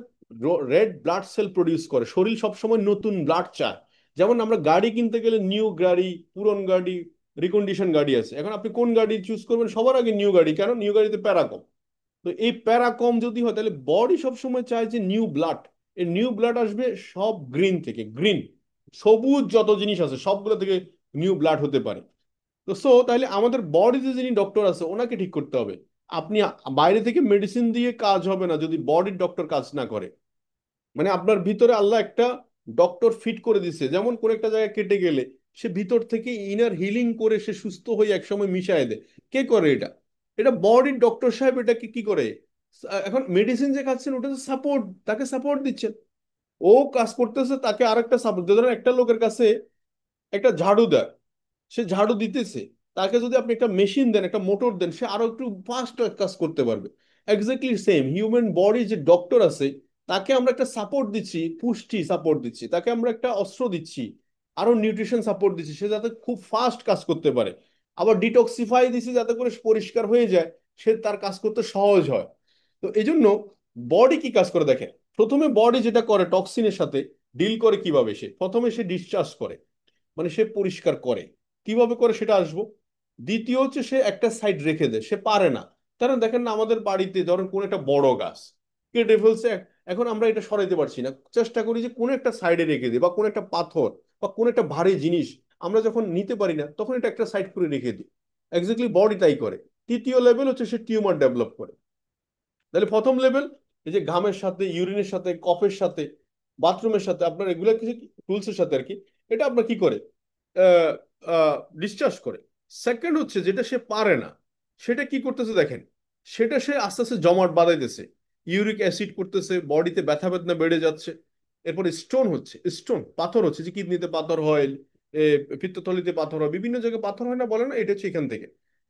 A: রেড ব্লাড সেল প্রডিউস করে, শরীর সবসময় নতুন ব্লাড চায়। যেমন আমরা গাড়ি কিনতে গেলে নিউ গাড়ি, পুরন গাড়ি, রিকন্ডিশন গাড়ি আছে, এখন আপনি কোন গাড়ি চুজ করবেন? সবার আগে নিউ গাড়ি, কেন? নিউ গাড়িতে প্যারা কম। তো এই প্যারা কম যদি হয় তাহলে বডি সবসময় চায় যে নিউ ব্লাড। এই নিউ ব্লাড আসবে সব গ্রিন থেকে, গ্রিন সবুজ যত জিনিস আছে সবগুলো থেকে নিউ ব্লাড হতে পারে। তো তাহলে আমাদের বডিতে যিনি ডক্টর আছে ওনাকে ঠিক করতে হবে। আপনি বাইরে থেকে মেডিসিন দিয়ে কাজ হবে না যদি বডির ডক্টর কাজ না করে। মানে আপনার ভিতরে আল্লাহ একটা ডক্টর ফিট করে দিচ্ছে, যেমন কোন একটা জায়গায় কেটে গেলে সে ভিতর থেকে ইনার হিলিং করে সে সুস্থ হয়ে একসময় মিশায় দেয়। কে করে এটা? এটা বডির ডক্টর সাহেব এটাকে কি করে। এখন মেডিসিন যে খাচ্ছেন ওটা তো সাপোর্ট, তাকে সাপোর্ট দিচ্ছেন। ও কাজ করতেছে, তাকে আরেকটা সাপোর্ট। ধরেন একটা লোকের কাছে একটা ঝাড়ু দেয়, সে ঝাড়ু দিতেছে, তাকে যদি আপনি একটা মেশিন দেন, একটা মোটর দেন, সে আরো একটু ফাস্ট কাজ করতে পারবে। এক্স্যাক্টলি সেম হিউম্যান বডি যে ডক্টর আছে, তাকে আমরা একটা সাপোর্ট দিচ্ছি, পুষ্টি সাপোর্ট দিচ্ছি, তাকে আমরা একটা অস্ত্র দিচ্ছি, আরো নিউট্রিশন সাপোর্ট দিচ্ছি, সে যাতে খুব ফাস্ট কাজ করতে পারে। আবার ডিটক্সিফাই দিচ্ছি যাতে করে পরিষ্কার হয়ে যায়, সে তার কাজ করতে সহজ হয়। তো এই জন্য বডি কি কাজ করে দেখেন। প্রথমে বডি যেটা করে টক্সিনের সাথে ডিল করে কিভাবে, সে প্রথমে সে ডিসচার্জ করে, মানে সে পরিষ্কার করে। কিভাবে করে সেটা আসবো। দ্বিতীয় হচ্ছে সে একটা সাইড রেখে দেয়, সে পারে না। কারণ দেখেন না, আমাদের বাড়িতে ধরেন কোন একটা বড় গাছ কেটে ফেলছে, এখন আমরা এটা সরাইতে পারছি না, চেষ্টা করি যে কোন একটা সাইডে রেখে দিই, বা কোন একটা পাথর বা কোন একটা ভারী জিনিস আমরা যখন নিতে পারি না তখন এটা একটা সাইড করে রেখে দিই। এক্স্যাক্টলি বডি তাই করে। তৃতীয় লেভেল হচ্ছে সে টিউমার ডেভেলপ করে। তাহলে প্রথম লেভেল এই যে ঘামের সাথে, ইউরিনের সাথে, কফের সাথে, বাথরুমের সাথে, আপনার এগুলা কিছু টুলসের সাথে আর কি, এটা আপনার কি করে ডিসচার্জ করে। সেকেন্ড হচ্ছে যেটা সে পারে না, সেটা কি করতেছে দেখেন, সেটা সে আস্তে আস্তে জমাট বাঁধাইতেছে, ইউরিক অ্যাসিড করতেছে, বডিতে ব্যথা বেদনা বেড়ে যাচ্ছে। এরপরে স্টোন হচ্ছে, স্টোন পাথর হচ্ছে, যে কিডনিতে পাথর হয়, পিত্তথলিতে পাথর হয়, বিভিন্ন জায়গায় পাথর হয় না বলে না, এটা হচ্ছে এখান থেকে।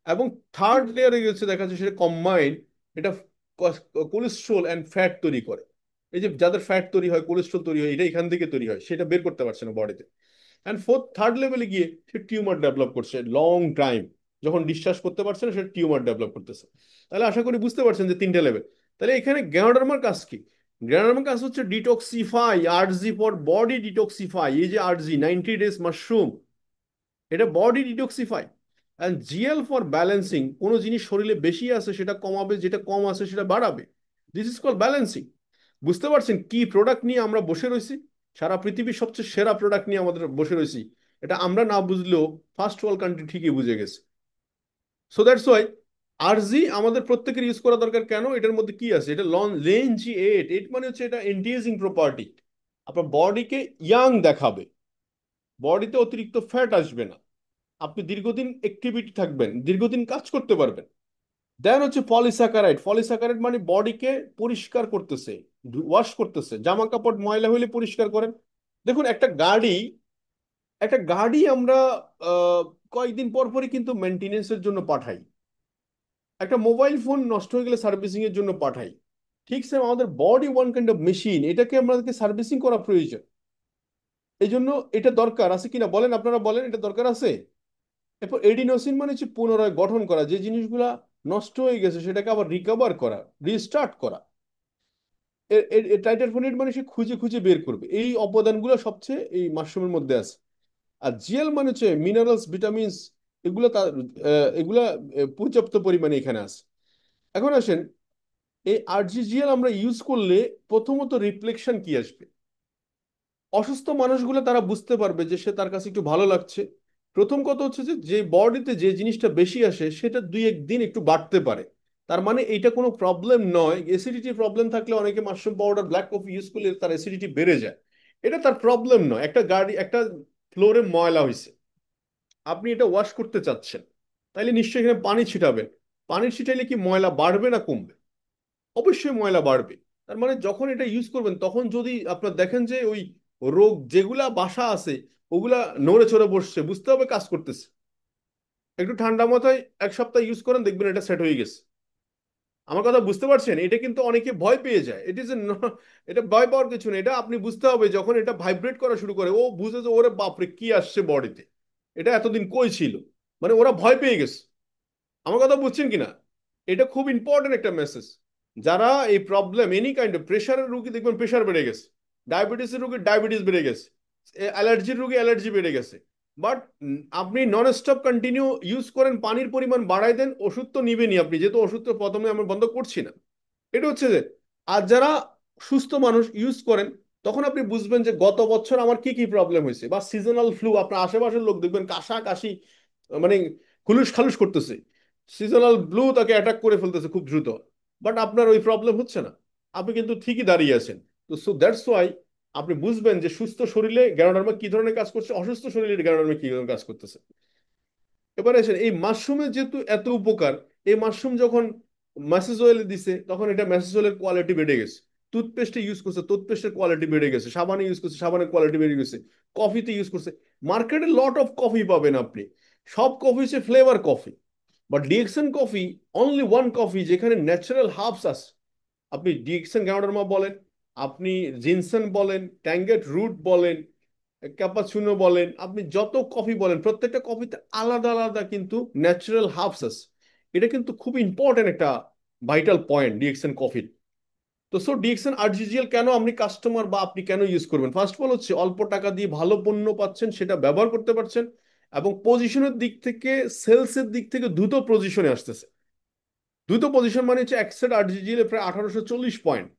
A: এবং থার্ড লেয়ারে গেছে দেখা যাচ্ছে সেটা কম্বাইন্ড, এটা কোলেস্ট্রল অ্যান্ড ফ্যাট তৈরি করে। এই যে যাদের ফ্যাট তৈরি হয়, কোলেস্ট্রল তৈরি হয়, এটা এখান থেকে তৈরি হয়, সেটা বের করতে পারছে না বডিতে। অ্যান্ড ফোর্থ থার্ড লেভেলে গিয়ে সে টিউমার ডেভেলপ করছে লং টাইম, যখন ডিসচার্জ করতে পারছে না সে টিউমার ডেভেলপ করতেছে। তাহলে আশা করি বুঝতে পারছেন যে তিনটে লেভেল। তাহলে এখানে গ্যানোডার্মার কাজ কি? গ্যানোডার্মার কাজ হচ্ছে detoxify, RG for body detoxify. এই যে আরজি 90 ডেজ মাশরুম, এটা body detoxify. And GL for balancing, কোনো জিনিস শরীরে বেশি আছে সেটা কমাবে, যেটা কম আছে সেটা বাড়াবে। This is call balancing. বুঝতে পারছেন কি প্রোডাক্ট নিয়ে আমরা বসে রয়েছি? সারা পৃথিবীর সবচেয়ে সেরা প্রোডাক্ট নিয়ে আমাদের বসে রয়েছি। এটা আমরা না বুঝলেও ফার্স্ট ওয়ার্ল্ড কান্ট্রি ঠিকই বুঝে গেছে। সো দ্যাটস ওয়াই আরজি আমাদের প্রত্যেকের ইউজ করা দরকার। কেন? এটার মধ্যে কি আছে? এটা লন লেনজি এইট, এইট মানে হচ্ছে এটা এন্টিএজিং প্রপার্টি, আপনার বডিকে ইয়াং দেখাবে, বডিতে অতিরিক্ত ফ্যাট আসবে না, আপনি দীর্ঘদিন অ্যাক্টিভিটি থাকবেন, দীর্ঘদিন কাজ করতে পারবেন। দেন হচ্ছে পলিস্যাকারাইড। পলিস্যাকারাইড মানে বডিকে পরিষ্কার করতেছে, ওয়াশ করতেছে, জামা কাপড় ময়লা হইলে পরিষ্কার করেন। দেখুন একটা গাড়ি আমরা আহ, কয়েকদিন পর পরই কিন্তু মেনটেনেন্সের জন্য পাঠাই। একটা মোবাইল ফোন নষ্ট হয়ে গেলে সার্ভিসিং এর জন্য পাঠাই। ঠিক সেম আমাদের body one kind of machine, এটাকে আমাদেরকে সার্ভিসিং করা প্রয়োজন। এই জন্য এটা দরকার আছে কিনা বলেন, আপনারা বলেন এটা দরকার আছে। এরপর এডিনোসিন মানে হচ্ছে পুনরায় গঠন করা, যে জিনিসগুলা নষ্ট হয়ে গেছে সেটাকে আবার রিকভার করা, রিস্টার্ট করা। টাইটারফোনেট মানে সে খুঁজে খুঁজে বের করবে। এই অবদানগুলো সবচেয়ে এই মাশরুমের মধ্যে আছে। আর জিএল মানে হচ্ছে মিনারেলস, ভিটামিনস, এগুলো তার এগুলা পর্যাপ্ত পরিমাণে এখানে আছে। এখন আসেন, এই আরজিজিএল আমরা ইউজ করলে প্রথমত রিফ্লেকশন কি আসবে। অসুস্থ মানুষগুলো তারা বুঝতে পারবে যে সে তার কাছে একটু ভালো লাগছে। প্রথম কথা হচ্ছে যে যে বডিতে যে জিনিসটা বেশি আসে সেটা দুই একদিন একটু বাড়তে পারে। তার মানে এইটা কোনো প্রবলেম নয়। অ্যাসিডিটি প্রবলেম থাকলে অনেকে mushroom powder, black coffee use করলে তার অ্যাসিডিটি বেড়ে যায়, এটা তার প্রবলেম নয়। একটা গাড়ি, একটা ফ্লোরে ময়লা হয়েছে, আপনি এটা ওয়াশ করতে চাচ্ছেন, তাইলে নিশ্চয়ই এখানে পানি ছিটাবেন। পানি ছিটাইলে কি ময়লা বাড়বে না কমবে? অবশ্যই ময়লা বাড়বে। তার মানে যখন এটা ইউজ করবেন তখন যদি আপনার দেখেন যে ওই রোগ যেগুলা বাসা আছে ওগুলা নড়ে চড়ে বসছে, বুঝতে হবে কাজ করতেছে। একটু ঠান্ডা মাথায় এক সপ্তাহ ইউজ করেন, দেখবেন এটা সেট হয়ে গেছে। আমার কথা বুঝতে পারছেন? এটা কিন্তু অনেকে ভয় পেয়ে যায়। ইট ইজ এটা ভয় পাওয়ার কিছু নেই। এটা আপনি বুঝতে হবে যখন এটা ভাইব্রেট করা শুরু করে, ও বুঝে যে ওরে বাপরে কি আসছে বডিতে, এটা এতদিন কই ছিল, মানে ওরা ভয় পেয়ে গেছে। আমার কথা বুঝছেন কিনা? এটা খুব ইম্পর্টেন্ট একটা মেসেজ। যারা এই প্রবলেম, এনি কাইন্ড অফ প্রেশারের রুগী দেখবেন প্রেশার বেড়ে গেছে, ডায়াবেটিসের রুগী ডায়াবেটিস বেড়ে গেছে, অ্যালার্জির রুগী অ্যালার্জি বেড়ে গেছে। বাট আপনি নন স্টপ কন্টিনিউ ইউজ করেন, পানির পরিমাণ বাড়াই দেন, ওষুধ তো নিবেনই আপনি, যেহেতু ওষুধ তো প্রথমে আমরা বন্ধ করছি না। এটা হচ্ছে যে, আর যারা সুস্থ মানুষ ইউজ করেন, তখন আপনি বুঝবেন যে গত বছর আমার কি কি প্রবলেম হয়েছে। বা সিজনাল ফ্লু, আপনার আশেপাশের লোক দেখবেন কাশা কাশি, মানে খুলুস খালুস করতেছে, সিজনাল ফ্লু তাকে অ্যাটাক করে ফেলতেছে খুব দ্রুত, বাট আপনার ওই প্রবলেম হচ্ছে না, আপনি কিন্তু ঠিকই দাঁড়িয়ে আছেন। তো সো দ্যাটস ওয়াই আপনি বুঝবেন যে সুস্থ শরীরে গ্যানোডার্মা কি ধরনের কাজ করছে, অসুস্থ শরীরে গ্যানোডার্মা কি ধরনের কাজ করতেছে। এবারে আসেন এই মাশরুমের যেহেতু এত উপকার, এই মাশরুম যখন ম্যাসেজ অয়েলে দিছে তখন এটা ম্যাসেজ অয়েলের কোয়ালিটি বেড়ে গেছে। টুথপেস্টে ইউজ করছে, টুথপেস্টের কোয়ালিটি বেড়ে গেছে। সাবানে ইউজ করছে, সাবানের কোয়ালিটি বেড়ে গেছে। কফিতে ইউজ করছে। মার্কেটে লট অফ কফি পাবেন আপনি, সব কফি হচ্ছে flavour coffee. But DXN coffee only one coffee যেখানে ন্যাচারাল হার্বস আছে। আপনি ডিএক্সএন গ্যানোডার্মা বলেন, আপনি জিনসেন বলেন, ট্যাঙ্গেট রুট বলেন, ক্যাপাচুনো বলেন, আপনি যত কফি বলেন, প্রত্যেকটা কফিতে আলাদা আলাদা কিন্তু ন্যাচারাল হার্বস আছে। এটা কিন্তু খুব ইম্পর্টেন্ট একটা ভাইটাল পয়েন্ট ডিএক্সএন কফির। তো সো ডিএক্সএন আরজিজিএল কেন আপনি কাস্টমার বা আপনি কেন ইউজ করবেন? ফার্স্ট অফ অল হচ্ছে অল্প টাকা দিয়ে ভালো পণ্য পাচ্ছেন, সেটা ব্যবহার করতে পারছেন, এবং পজিশনের দিক থেকে, সেলসের দিক থেকে দ্রুত পজিশনে আসতেছে। দ্রুত পজিশন মানে হচ্ছে এক সেট আরজিজিএল প্রায় 1840 পয়েন্ট।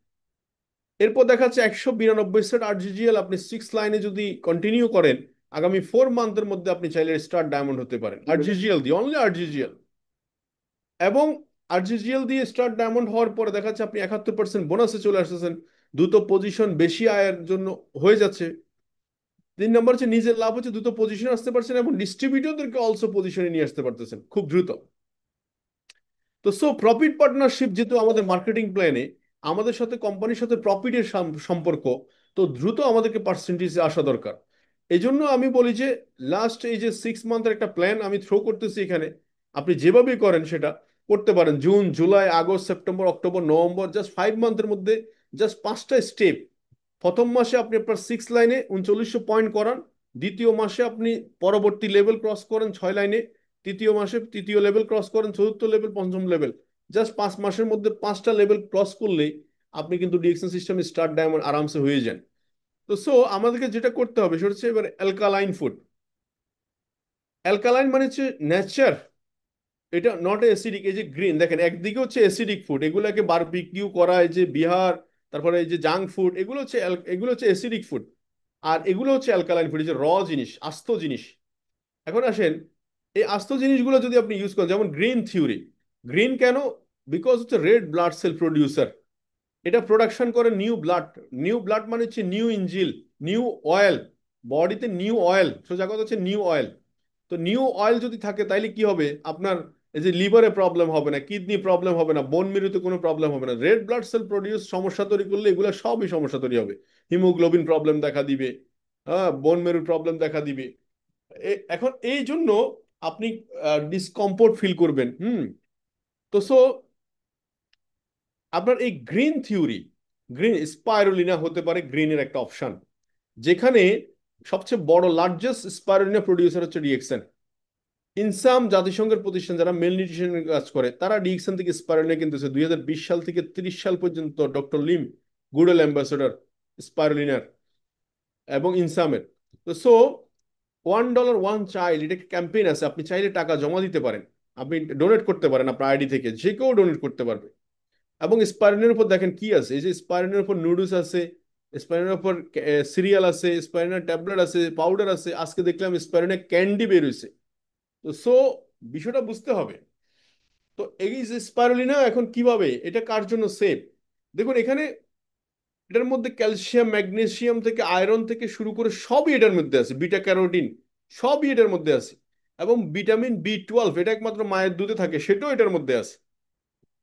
A: এরপর দেখা যাচ্ছে 192 সেট আরজিজিএল আপনি 6 লাইনে যদি কন্টিনিউ করেন, আগামী 4 মান্থের মধ্যে আপনি চাইলে স্টার ডায়মন্ড হতে পারেন আরজিজিএল দিয়ে, অনলি আরজিজিএল। এবং আরজিজিএল দিয়ে স্টার ডায়মন্ড হওয়ার পরে দেখা যাচ্ছে আপনি 71% বোনাসে চলে আসতেছেন, দ্রুত পজিশন বেশি আয়ের জন্য হয়ে যাচ্ছে। 3 নম্বর হচ্ছে নিজের লাভ হচ্ছে, দ্রুত পজিশনে আসতে পারছেন এবং ডিস্ট্রিবিউটরদেরকে অলসো পজিশনে নিয়ে আসতে পারতেছেন খুব দ্রুত। তো সো প্রফিট পার্টনারশিপ যেহেতু আমাদের মার্কেটিং প্ল্যানে, আমাদের সাথে কোম্পানির সাথে প্রফিটের সম্পর্ক, তো দ্রুত আমাদেরকে পার্সেন্টেজে আসা দরকার। এই জন্য আমি বলি যে লাস্ট এই যে 6 মান্থের একটা প্ল্যান আমি থ্রো করতেছি এখানে, আপনি যেভাবেই করেন সেটা করতে পারেন। June, July, August, September, October, November, just 5 মান্থের মধ্যে জাস্ট 5টা স্টেপ। প্রথম মাসে আপনি আপনার 6 লাইনে 3900 পয়েন্ট করান, দ্বিতীয় মাসে আপনি পরবর্তী লেভেল ক্রস করেন 6 লাইনে, তৃতীয় মাসে তৃতীয় লেভেল ক্রস করেন, চতুর্থ লেভেল, পঞ্চম লেভেল। জাস্ট 5 মাসের মধ্যে 5টা লেভেল ক্রস করলেই আপনি কিন্তু ডিএক্সএন সিস্টেম স্টার ডায়মন্ড আরামসে হয়ে যান। তো সো আমাদেরকে যেটা করতে হবে সেটা হচ্ছে এবার অ্যালকালাইন ফুড। অ্যালকালাইন মানে হচ্ছে নেচার, এটা নট অ্যাসিডিক। এই যে গ্রিন দেখেন, একদিকে হচ্ছে অ্যাসিডিক ফুড, এগুলোকে বারবিকিউ করা, এই যে বিহার, তারপরে এই যে জাঙ্ক ফুড, এগুলো হচ্ছে এগুলো হচ্ছে অ্যাসিডিক ফুড। আর এগুলো হচ্ছে অ্যালকালাইন ফুড, এই যে র জিনিস, আস্ত জিনিস। এখন আসেন, এই আস্ত জিনিসগুলো যদি আপনি ইউজ করেন, যেমন গ্রিন থিওরি। গ্রিন কেন? বিকজ হচ্ছে রেড ব্লাড সেল প্রডিউসার। এটা প্রোডাকশন করে নিউ ব্লাড। নিউ ব্লাড মানে হচ্ছে নিউ ইঞ্জিল, নিউ অয়েল। বডিতে নিউ অয়েল, সোজা কথা হচ্ছে নিউ অয়েল। তো নিউ অয়েল যদি থাকে তাইলে কি হবে আপনার? এই যে লিভারে প্রবলেম হবে না, কিডনি প্রবলেম হবে না, বোন মেরুতে কোনো প্রবলেম হবে না। রেড ব্লাড সেল প্রডিউস সমস্যা তৈরি করলে এগুলো সবই সমস্যা তৈরি হবে। হিমোগ্লোবিন প্রবলেম দেখা দিবে, হ্যাঁ, বোন মেরুর প্রবলেম দেখা দিবে। এখন এই জন্য আপনি ডিসকমফোর্ট ফিল করবেন। তো সো আপনার এই গ্রিন থিওরি, গ্রিন স্পাইরুলিনা হতে পারে গ্রিনের একটা অপশন, যেখানে সবচেয়ে বড় লার্জেস্ট স্পাইরুলিনা প্রডিউসার হচ্ছে ডিএক্সএন। ইনসাম জাতিসংঘের প্রতিষ্ঠান যারা মেল নিউট্রিশনের কাজ করে, তারা ডিএক্সএন থেকে স্পাইরুলিনা কিনতেছে। 2020 সাল থেকে 30 সাল পর্যন্ত ডক্টর লিম গুডল অ্যাম্বাসেডর স্পাইরুলিনার এবং ইনসামের। তো সো $1 1 চাইল্ড, এটা ক্যাম্পেইন আছে, আপনি চাইলে টাকা জমা দিতে পারেন, আপনি ডোনেট করতে পারেন আপনার আইডি থেকে, যে কেউ ডোনেট করতে পারবে। এবং স্পাইরুলিনের উপর দেখেন কি আছে, এই যে স্পাইরুলিনের উপর নুডলস আছে, স্পাইরুলিনের উপর সিরিয়াল আছে, স্পাইরুলিনের ট্যাবলেট আছে, পাউডার আছে, আজকে দেখলাম স্পাইরুলিনের ক্যান্ডি বের হয়েছে। তো সো বিষয়টা বুঝতে হবে। তো এই যে স্পাইরুলিনা এখন কিভাবে, এটা কার জন্য সেফ? দেখুন এখানে এটার মধ্যে ক্যালসিয়াম, ম্যাগনেসিয়াম থেকে আয়রন থেকে শুরু করে সবই এটার মধ্যে আছে, বিটা ক্যারোটিন সবই এটার মধ্যে আছে। এবং ভিটামিন B12, এটা একমাত্র মায়ের দুধে থাকে, সেটাও এটার মধ্যে আছে।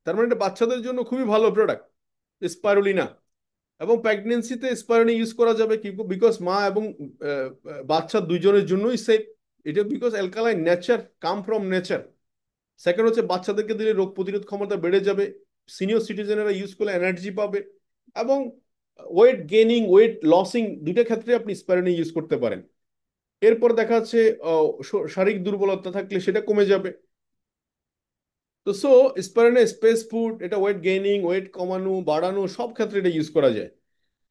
A: তার মানে এটা বাচ্চাদের জন্য খুবই ভালো প্রোডাক্ট স্পাইরুলিনা। এবং প্রেগনেন্সিতে স্পাইরুলিনা ইউজ করা যাবে কি, বিকজ মা এবং বাচ্চা দুইজনের জন্যই সেফ। এটা because alkaline nature, come from nature. Second হচ্ছে বাচ্চাদেরকে দিলে রোগ প্রতিরোধ ক্ষমতা বেড়ে যাবে। সিনিয়র সিটিজেনেরা ইউজ করলে এনার্জি পাবে, এবং ওয়েট গেইনিং ওয়েট লসিং দুইটা ক্ষেত্রে আপনি স্পাইরুলিনা ইউজ করতে পারেন। এরপর দেখা যাচ্ছে শারীরিক দুর্বলতা থাকলে সেটা কমে যাবে। তো সো স্পাইরুলিনা স্পেস ফুড, এটা ওয়েট গেইনিং ওয়েট কমানো বাড়ানো সব ক্ষেত্রে এটা ইউজ করা যায়।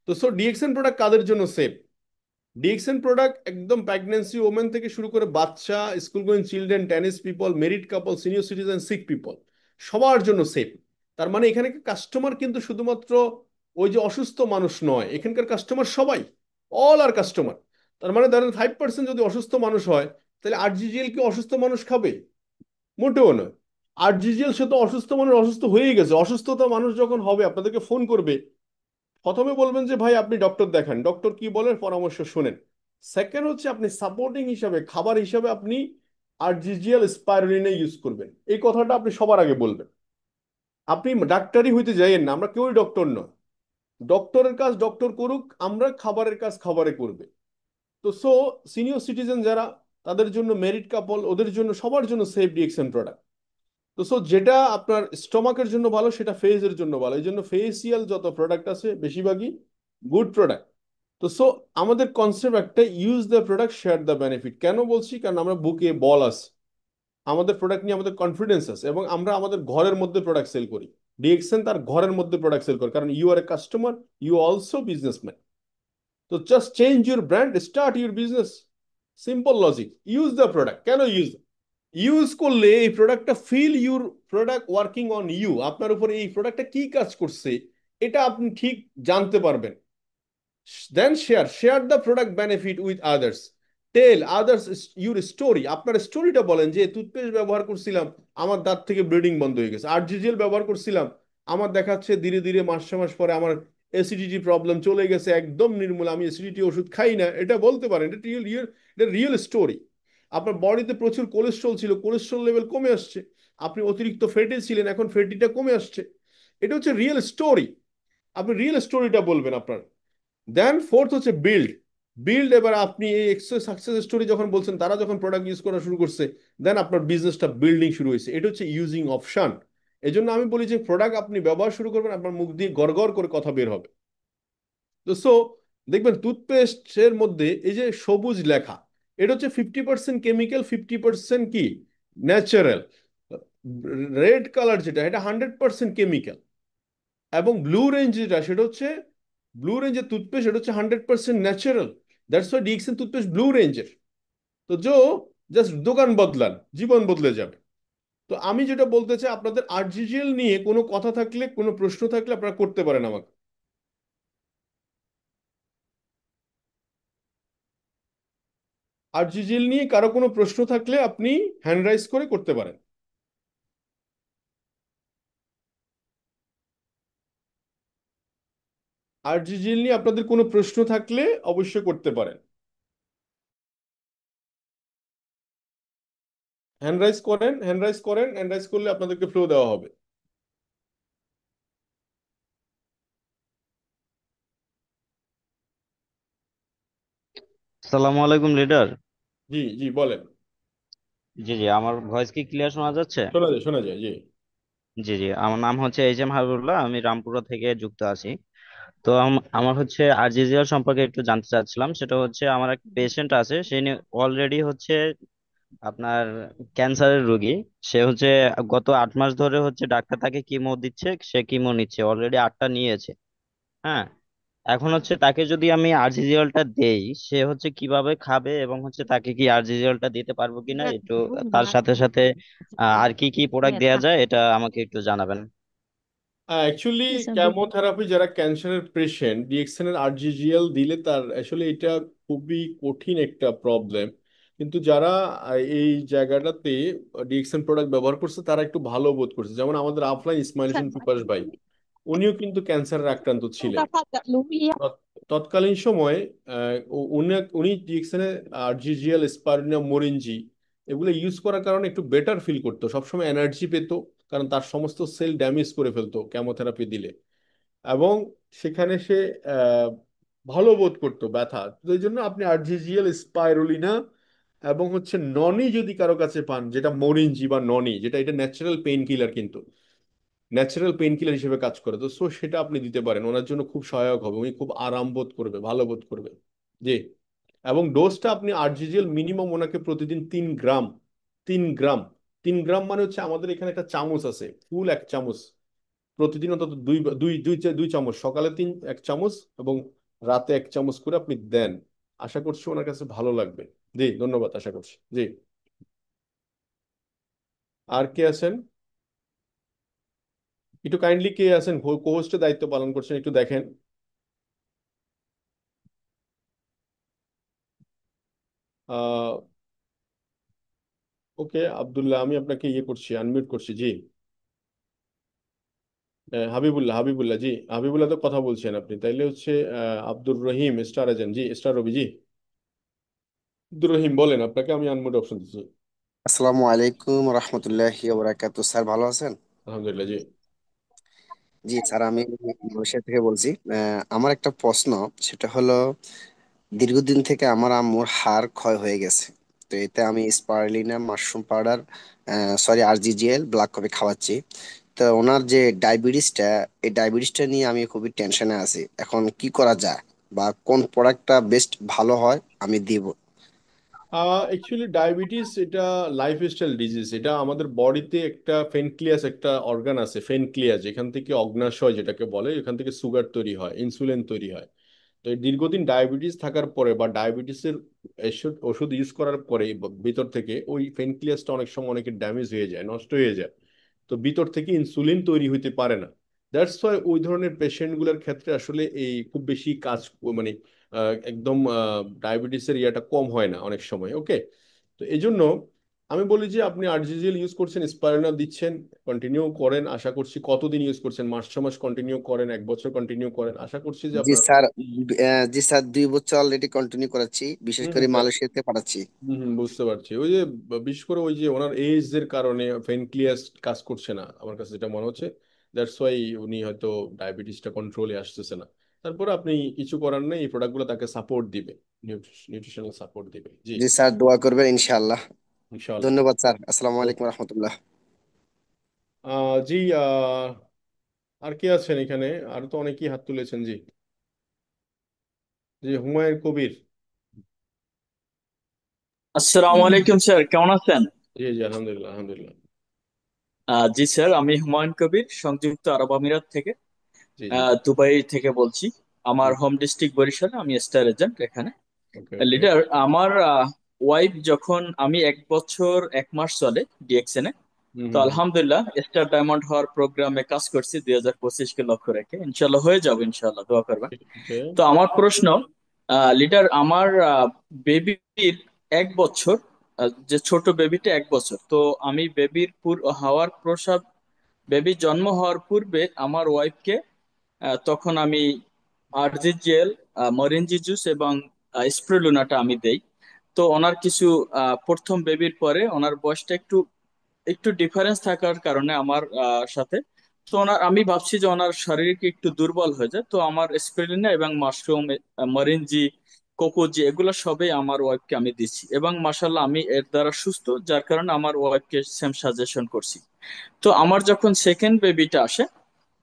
A: তো সো ডিএক্সএন প্রোডাক্ট কাদের জন্য সেফ? ডিএক্সএন প্রোডাক্ট একদম প্রেগন্যান্সি ওমেন থেকে শুরু করে বাচ্চা, school going children, tennis people, married couple, senior citizen, sick people, সবার জন্য সেফ। তার মানে এখানে কাস্টমার কিন্তু শুধুমাত্র ওই যে অসুস্থ মানুষ নয়, এখানকার কাস্টমার সবাই, অল আর কাস্টমার। তার মানে ধরেন 5% যদি অসুস্থ মানুষ হয়, তাহলে আরজিজিএল কি অসুস্থ মানুষ খাবে? মোটেও নয়। আরজিজিএল সে তো অসুস্থ মানুষ অসুস্থ হয়েই গেছে, অসুস্থতা মানুষ যখন হবে আপনাদেরকে ফোন করবে, প্রথমে বলবেন যে ভাই আপনি ডক্টর দেখান, ডক্টর কি বলেন পরামর্শ শুনেন। সেকেন্ড হচ্ছে আপনি সাপোর্টিং হিসাবে খাবার হিসাবে আপনি আরজিজিএল স্পাইরুলিনা ইউজ করবেন, এই কথাটা আপনি সবার আগে বলবেন। আপনি ডাক্তারই হইতে যাইয়েন না, আমরা কেউই ডক্টর নয়। ডক্টরের কাজ ডক্টর করুক, আমরা খাবারের কাজ খাবারে করবে। তো সো সিনিয়র সিটিজেন যারা, তাদের জন্য, মেরিড কাপল, ওদের জন্য, সবার জন্য সেফ ডিএক্সএন প্রোডাক্ট। তো সো যেটা আপনার স্টমাকের জন্য ভালো সেটা ফেসের জন্য ভালো, এই জন্য ফেসিয়াল যত প্রোডাক্ট আছে বেশিরভাগই গুড প্রোডাক্ট। তো সো আমাদের কনসেপ্ট একটা, use the product share the benefit. কেন বলছি? কারণ আমরা বুকে বল আছে, আমাদের প্রোডাক্ট নিয়ে আমাদের কনফিডেন্স আছে, এবং আমরা আমাদের ঘরের মধ্যে প্রোডাক্ট সেল করি। ডিএক্সএন তার ঘরের মধ্যে প্রোডাক্ট সেল করে, কারণ you are a customer, you also businessman. তো just change your brand, start your business, simple logic. Use the product. কেন ইউজ? ইউজ করলে এই প্রোডাক্টটা feel your product working on you, আপনার উপরে এই প্রোডাক্টটা কি কাজ করছে এটা আপনি ঠিক জানতে পারবেন। Then share the product benefit with others, tell others your story, আপনার স্টোরিটা বলেন যে টুথপেস্ট ব্যবহার করছিলাম, আমার দাঁত থেকে ব্লিডিং বন্ধ হয়ে গেছে। আরজিজিএল ব্যবহার করছিলাম, আমার দেখাচ্ছে ধীরে ধীরে মাস মাস পরে আমার অ্যাসিডিটি প্রবলেম চলে গেছে একদম নির্মূল, আমি অ্যাসিডিটি ওষুধ খাই না, এটা বলতে পারেন। এটা রিয়েল, এটা রিয়েল স্টোরি। আপনার বডিতে প্রচুর কোলেস্ট্রল ছিল, কোলেস্ট্রল লেভেল কমে আসছে। আপনি অতিরিক্ত ফ্যাটি ছিলেন, এখন ফ্যাটিটা কমে আসছে। এটা হচ্ছে রিয়েল স্টোরি। আপনি রিয়েল স্টোরিটা বলবেন আপনার। দেন ফোর্থ হচ্ছে বিল্ড। বিল্ড, এবার আপনি এই সাকসেস স্টোরি যখন বলছেন, তারা যখন প্রোডাক্ট ইউজ করা শুরু করছে, দেন আপনার বিজনেসটা বিল্ডিং শুরু হয়েছে। এটা হচ্ছে ইউজিং অপশন। এই জন্য আমি বলি যে প্রোডাক্ট আপনি ব্যবহার শুরু করবেন, আপনার মুখ দিয়ে গড় গড় করে কথা বের হবে। তো সো দেখবেন টুথপেস্টের মধ্যে এই যে সবুজ লেখা, এটা হচ্ছে 50% কেমিক্যাল, 50% কি ন্যাচারাল। রেড কালার যেটা, এটা 100% কেমিক্যাল। এবং ব্লু রেঞ্জ যেটা, সেটা হচ্ছে ব্লু রেঞ্জের টুথপেস্ট, এটা হচ্ছে 100% natural. That's why DXN toothpaste blue রেঞ্জের। তো জাস্ট দোকান বদলান, জীবন বদলে যাবে। তো আমি যেটা বলতে চাই, আপনাদের আরজিজিএল নিয়ে কোনো কথা থাকলে, কোনো প্রশ্ন থাকলে আপনারা করতে পারেন আমাকে। আরজিজিএল নিয়ে কারো কোনো প্রশ্ন থাকলে আপনি হ্যান্ড রাইজ করে করতে পারেন। আরজিজিএল নিয়ে আপনাদের কোনো প্রশ্ন থাকলে অবশ্যই করতে পারেন। হ্যান্ড রাইজ করেন, হ্যান্ড রাইজ করেন, হ্যান্ড রাইজ করলে আপনাদেরকে ফ্লো দেওয়া হবে।
B: আসসালামু আলাইকুম লিডার।
A: জি জি বলেন।
B: জি জি, আমার ভয়েস কি ক্লিয়ার শোনা যাচ্ছে?
A: শোনা যায়, শোনা যায়, জি।
B: জি জি, আমার নাম হচ্ছে এইচ এম হাবিবুল্লাহ, আমি রামপুরা থেকে যুক্ত আছি। তো আমার হচ্ছে আরজিজিএল সম্পর্কে একটু জানতে চাচ্ছিলাম। সেটা হচ্ছে আমার এক পেশেন্ট আছে, সে অলরেডি হচ্ছে আপনার ক্যান্সারের রোগী। সে হচ্ছে গত 8 মাস ধরে হচ্ছে ডাক্তার তাকে কিমো দিচ্ছে, সে কিমো নিচ্ছে, অলরেডি 8টা নিয়েছে। হ্যাঁ। এখন হচ্ছে তাকে যদি আমি আরজিজিএলটা দেই, সে হচ্ছে কিভাবে খাবে এবং হচ্ছে তাকে কি আরজিজিএলটা দিতে পারবো কিনা একটু, তার সাথে সাথে আর কি কি প্রোডাক্ট দেওয়া যায় এটা আমাকে একটু জানাবেন।
A: অ্যাকচুয়ালি কেমোথেরাপি যারা ক্যান্সারের পেশেন্ট, ডিএক্সএন এর আরজিজিএল দিলে তার আসলে এটা খুবই কঠিন একটা প্রবলেম। কিন্তু যারা এই জায়গাটাতে ডিএক্সএন প্রোডাক্ট ব্যবহার করছে তারা একটু ভালো বোধ করছে, যেমন আমাদের আফলাইন ইসমাইল হোসেন পিপাস ভাই, উনিও কিন্তু ক্যান্সারের আক্রান্ত ছিলেন। তৎকালীন সময়ে উনি উনি ডিএক্সএন এর আরজিজিএল, স্পারুলিনা, মোরিনজি এগুলো ইউজ করার কারণে একটু বেটার ফিল করতো, সবসময় এনার্জি পেতো, কারণ তার সমস্ত সেল ড্যামেজ করে ফেলতো কেমোথেরাপি দিলে। এবং সেখানে সে আহ, ভালো বোধ করতো ব্যথা। তো এই জন্য আপনি আরজিজিএল, স্পাইরুলিনা এবং হচ্ছে ননি যদি কারো কাছে পান, যেটা মরিনজি বা ননি, যেটা এটা ন্যাচারাল পেইন কিলার কিন্তু, ন্যাচারাল পেইন কিলার হিসেবে কাজ করে। তো সো সেটা আপনি দিতে পারেন, ওনার জন্য খুব সহায়ক হবে, উনি খুব আরাম বোধ করবে, ভালো বোধ করবে। জি। এবং ডোজটা আপনি আরজিজিএল মিনিমাম ওনাকে প্রতিদিন 3 গ্রাম, 3 গ্রাম, 3 গ্রাম মানে হচ্ছে আমাদের এখানে একটা চামচ আছে, ফুল 1 চামচ, প্রতিদিন অন্তত দুই দুই দুই দুই চামচ, সকালে 1 চামচ এবং রাতে 1 চামচ করে আপনি দেন। আশা করছি ওনার কাছে ভালো লাগবে। জি ধন্যবাদ, আশা করছি। জি। আর কে আছেন? একটু কাইন্ডলি কে আছেন কোহোস্টের দায়িত্ব পালন করছেন, একটু দেখেন। আহ ওকে আব্দুল্লাহ, আমি আপনাকে ইয়ে করছি, আনমিউট করছি। জি। হাবিবুল্লাহ, হাবিবুল্লাহ, জি। হাবিবুল্লাহ তো কথা বলছেন আপনি, তাইলে হচ্ছে আব্দুর রহিম স্টার এজেন্ট, জি স্টার রবি, জি। আব্দুর রহিম বলেন, আপনাকে আমি আনমিউট অপশন দিচ্ছি।
C: আসসালামু আলাইকুম রহমতুল্লাহি ওয়া বারাকাতুহু। স্যার ভালো আছেন?
A: আলহামদুলিল্লাহ, জি।
C: জি স্যার, আমি মালয়েশিয়া থেকে বলছি। আমার একটা প্রশ্ন, সেটা হলো দীর্ঘদিন থেকে আমার আম্মুর হাড় ক্ষয় হয়ে গেছে। তো এতে আমি spirulina mushroom powder, sorry RGGL black coffee খাওয়াচ্ছি। তো ওনার যে ডায়াবেটিসটা, এই ডায়াবেটিসটা নিয়ে আমি খুবই টেনশনে আছি। এখন কি করা যায় বা কোন প্রোডাক্টটা বেস্ট ভালো হয় আমি দিব?
A: অ্যাকচুয়ালি ডায়াবেটিস এটা লাইফস্টাইল ডিজিজ, এটা আমাদের বডিতে একটা ফেনক্লিয়াস একটা অর্গান আছে, ফেনক্লিয়াস, যেখান থেকে অগ্নাশয় যেটাকে বলে, এখান থেকে সুগার তৈরি হয়, ইনসুলিন তৈরি হয়। তো এই দীর্ঘদিন ডায়াবেটিস থাকার পরে বা ডায়াবেটিসের ওষুধ ওষুধ ইউজ করার পরে ভিতর থেকে ওই ফেনক্লিয়াসটা অনেক সময় অনেকের ড্যামেজ হয়ে যায়, নষ্ট হয়ে যায়। তো ভিতর থেকে ইনসুলিন তৈরি হইতে পারে না। দ্যাটস ওয়াই ওই ধরনের পেশেন্টগুলোর ক্ষেত্রে আসলে এই খুব বেশি কাজ মানে একদম ডায়াবেটিসের ইয়াটা কম হয় না অনেক সময়। ওকে। তো এই জন্য আমি বলি যে আপনি আরজিজিএল ইউজ করছেন, স্পাইরুলিনা দিচ্ছেন, কন্টিনিউ করেন। আশা করছি কতদিন ইউজ করছেন, মাস 6 মাস কন্টিনিউ করেন, 1 বছর কন্টিনিউ করেন, আশা করছি যে
C: জি
A: আপনার।
C: স্যার। জি স্যার, 2 বছর অলরেডি কন্টিনিউ করাচ্ছি, বিশেষ
A: হুম
C: করে
A: হুম
C: মালয়েশিয়াতে পাঠাচ্ছি।
A: বুঝতে পারছি। ওই যে বিশেষ করে ওই যে ওনার এজ এর কারণে ফেনক্লিয়াস কাজ করছে না, আমার কাছে যেটা মনে হচ্ছে। দ্যাটস ওয়াই উনি হয়তো ডায়াবেটিসটা কন্ট্রোলে আসতেছে না। তারপরে আপনি কিছু করার নেই, এই প্রোডাক্টগুলো তাকে সাপোর্ট দিবে, নিউট্রিশনাল সাপোর্ট দিবে। জি।
C: জি স্যার, দোয়া করবেন ইনশাআল্লাহ।
A: ইনশাআল্লাহ।
C: ধন্যবাদ স্যার, আসসালামু আলাইকুম
A: ওকে।
C: রহমতুল্লাহ।
A: জি। আর কে আছেন এখানে? আর তো অনেকেই হাত তুলেছেন। জি। জি হুমায়ুন কবির।
D: আসসালামু আলাইকুম স্যার, কেমন আছেন?
A: জি জি আলহামদুলিল্লাহ, আলহামদুলিল্লাহ।
D: জি স্যার, আমি হুমায়ুন কবির সংযুক্ত আরব আমিরাত থেকে,
A: জি জি।
D: দুবাই থেকে বলছি। আমার
A: জি।
D: হোম ডিস্ট্রিক্ট বরিশালে, আমি স্টার এজেন্ট এখানে।
A: ওকে ওকে।
D: লিডার, আমার ওয়াইফ যখন আমি 1 বছর 1 মাস চলে ডিএক্সএন এ,
A: হুম
D: তো
A: হুম হুম।
D: আলহামদুলিল্লাহ স্টার ডায়মন্ড হওয়ার প্রোগ্রামে কাজ করছি 2025-কে লক্ষ্য রেখে। ইনশাল্লাহ হয়ে যাবে, ইনশাল্লাহ দোয়া করবেন।
A: ওকে।
D: তো আমার প্রশ্ন, লিডার, আমার বেবির 1 বছর, যে ছোট বেবিটা 1 বছর, তো আমি বেবির হওয়ার প্রসব, বেবি জন্ম হওয়ার পূর্বে আমার ওয়াইফকে তখন আমি আরজিজেল, মরিনজি জুস এবং স্প্রুলুনাটা আমি দেই। তো ওনার কিছু প্রথম বেবির পরে ওনার বয়সটা একটু একটু ডিফারেন্স থাকার কারণে আমার সাথে, তো ওনার, আমি ভাবছি যে ওনার শারীরিক একটু দুর্বল হয়ে যায়, তো আমার স্পিরুলিনা এবং মাশরুম, মরিনজি, কোকোজি, এগুলো সবই আমার ওয়াইফকে আমি দিচ্ছি এবং মাশাল্লাহ আমি এর দ্বারা সুস্থ, যার কারণে আমার ওয়াইফকে সেম সাজেশন করছি। তো আমার যখন সেকেন্ড বেবিটা আসে,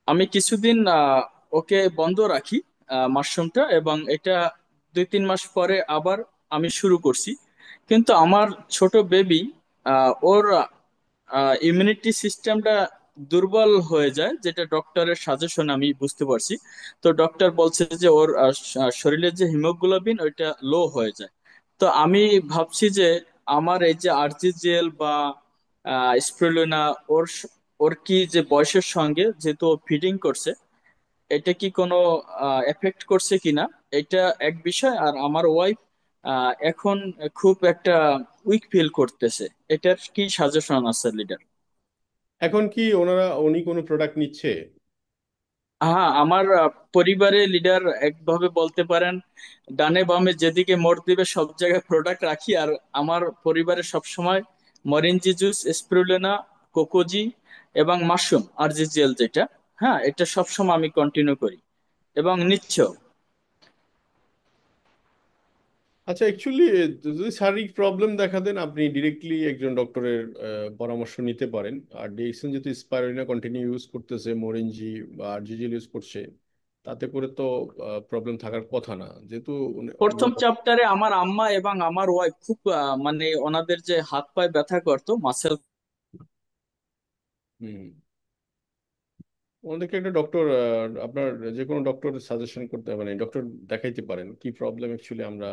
D: আমি কিছুদিন ওকে বন্ধ রাখি মাশরুমটা, এবং এটা 2-3 মাস পরে আবার আমি শুরু করছি। কিন্তু আমার ছোট বেবি, ওর ইমিউনিটি সিস্টেমটা দুর্বল হয়ে যায়, যেটা ডক্টরের সাজেশন আমি বুঝতে পারছি। তো ডক্টর বলছে যে ওর শরীরের যে হিমোগ্লোবিন ওইটা লো হয়ে যায়। তো আমি ভাবছি যে আমার এই যে আরজিজেল বা স্প্রুলিনা, ওর ওর কি যে বয়সের সঙ্গে যেহেতু ফিডিং করছে, এটা কি কোনো এফেক্ট করছে কিনা, এটা এক বিষয়। আর আমার ওয়াইফ এখন খুব একটা উইক ফিল করতেছে, এটার কি সাজেশন আছে লিডার?
A: এখন কি উনি কোনো প্রোডাক্ট নিচ্ছে?
D: হ্যাঁ, আমার পরিবারে লিডার, একভাবে বলতে পারেন ডানে বামে যেদিকে মোড় দিবে সব জায়গায় প্রোডাক্ট রাখি। আর আমার পরিবারে সবসময় মরিনজি জুস, স্পিরুলিনা, কোকোজি এবং মাশরুম আরজিজিএল যেটা, হ্যাঁ, এটা সবসময় আমি কন্টিনিউ করি এবং নিচ্ছ।
A: আচ্ছা, অ্যাকচুয়ালি যদি শারীরিক প্রবলেম দেখা দেন আপনি ডিরেক্টলি একজন ডক্টরের পরামর্শ নিতে পারেন। আর ডিএক্সএন যেহেতু স্পাইরুলিনা কন্টিনিউ ইউজ করতেছে, মোরেনজি বা আরজিজিএল ইউজ করছে, তাতে করে তো প্রবলেম থাকার কথা না, যেহেতু
D: প্রথম চ্যাপ্টারে আমার আম্মা এবং আমার ওয়াইফ খুব মানে ওনাদের যে হাত পায়ে ব্যথা করতো মাসেল।
A: হুম, ওনাদেরকে একটা ডক্টর, আপনার যে কোনো ডক্টর সাজেশন করতে, মানে ডক্টর দেখাইতে পারেন কি প্রবলেম অ্যাকচুয়ালি আমরা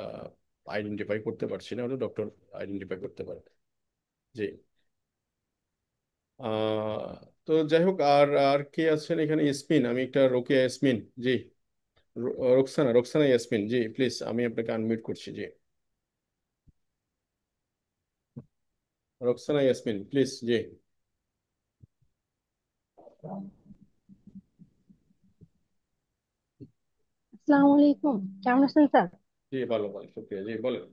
A: আইডেন্টিফাই করতে পারছি না, ওটা ডক্টর আইডেন্টিফাই করতে পারে। জি। আহ তো যাই হোক, আর আর কে আছেন এখানে? ইয়াসমিন, আমি একটা রোকেয়া ইয়াসমিন। জি। রোকসানা, রোকসানা ইয়াসমিন, জি প্লিজ, আমি আপনাকে আনমিউট করছি। জি, রোকসানা ইয়াসমিন প্লিজ। জি।
E: আসসালামু আলাইকুম, কেমন আছেন স্যার?
A: জি, ভালো ভালো, শুক্রিয়া। জি বলেন।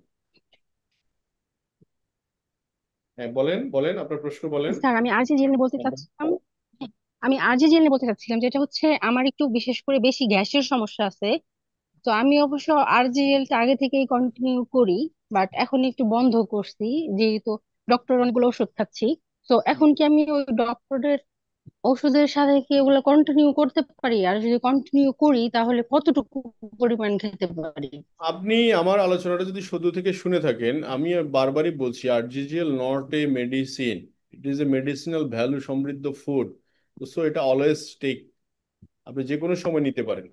A: হ্যাঁ, বলেন বলেন, আপনার প্রশ্ন বলেন।
E: স্যার আমি আরজিজিএল নিয়ে বলতে
A: হ্যাঁ,
E: চাচ্ছিলাম। হ্যাঁ, আমি আরজিজিএল নিয়ে বলতে চাচ্ছিলাম, যেটা হচ্ছে আমার একটু বিশেষ করে বেশি গ্যাসের সমস্যা আছে। তো আমি অবশ্য আরজিএল টা আগে থেকেই কন্টিনিউ করি, বাট এখন একটু বন্ধ করছি যেহেতু ডক্টর অনেকগুলো ওষুধ খাচ্ছি। তো এখন কি আমি ওই ডক্টরের ওষুধের সাথে কি ওগুলো কন্টিনিউ করতে পারি? আর যদি কন্টিনিউ করি তাহলে কতটুকু পরিমাণ খেতে পারি?
A: আপনি আমার আলোচনাটা যদি শুরু থেকে শুনে থাকেন, আমি বারবারই বলছি RGGL not a medicine, it is a medicinal value সমৃদ্ধ ফুড। সো এটা অলওয়েজ টেক, আপনি যে কোনো সময় নিতে পারেন,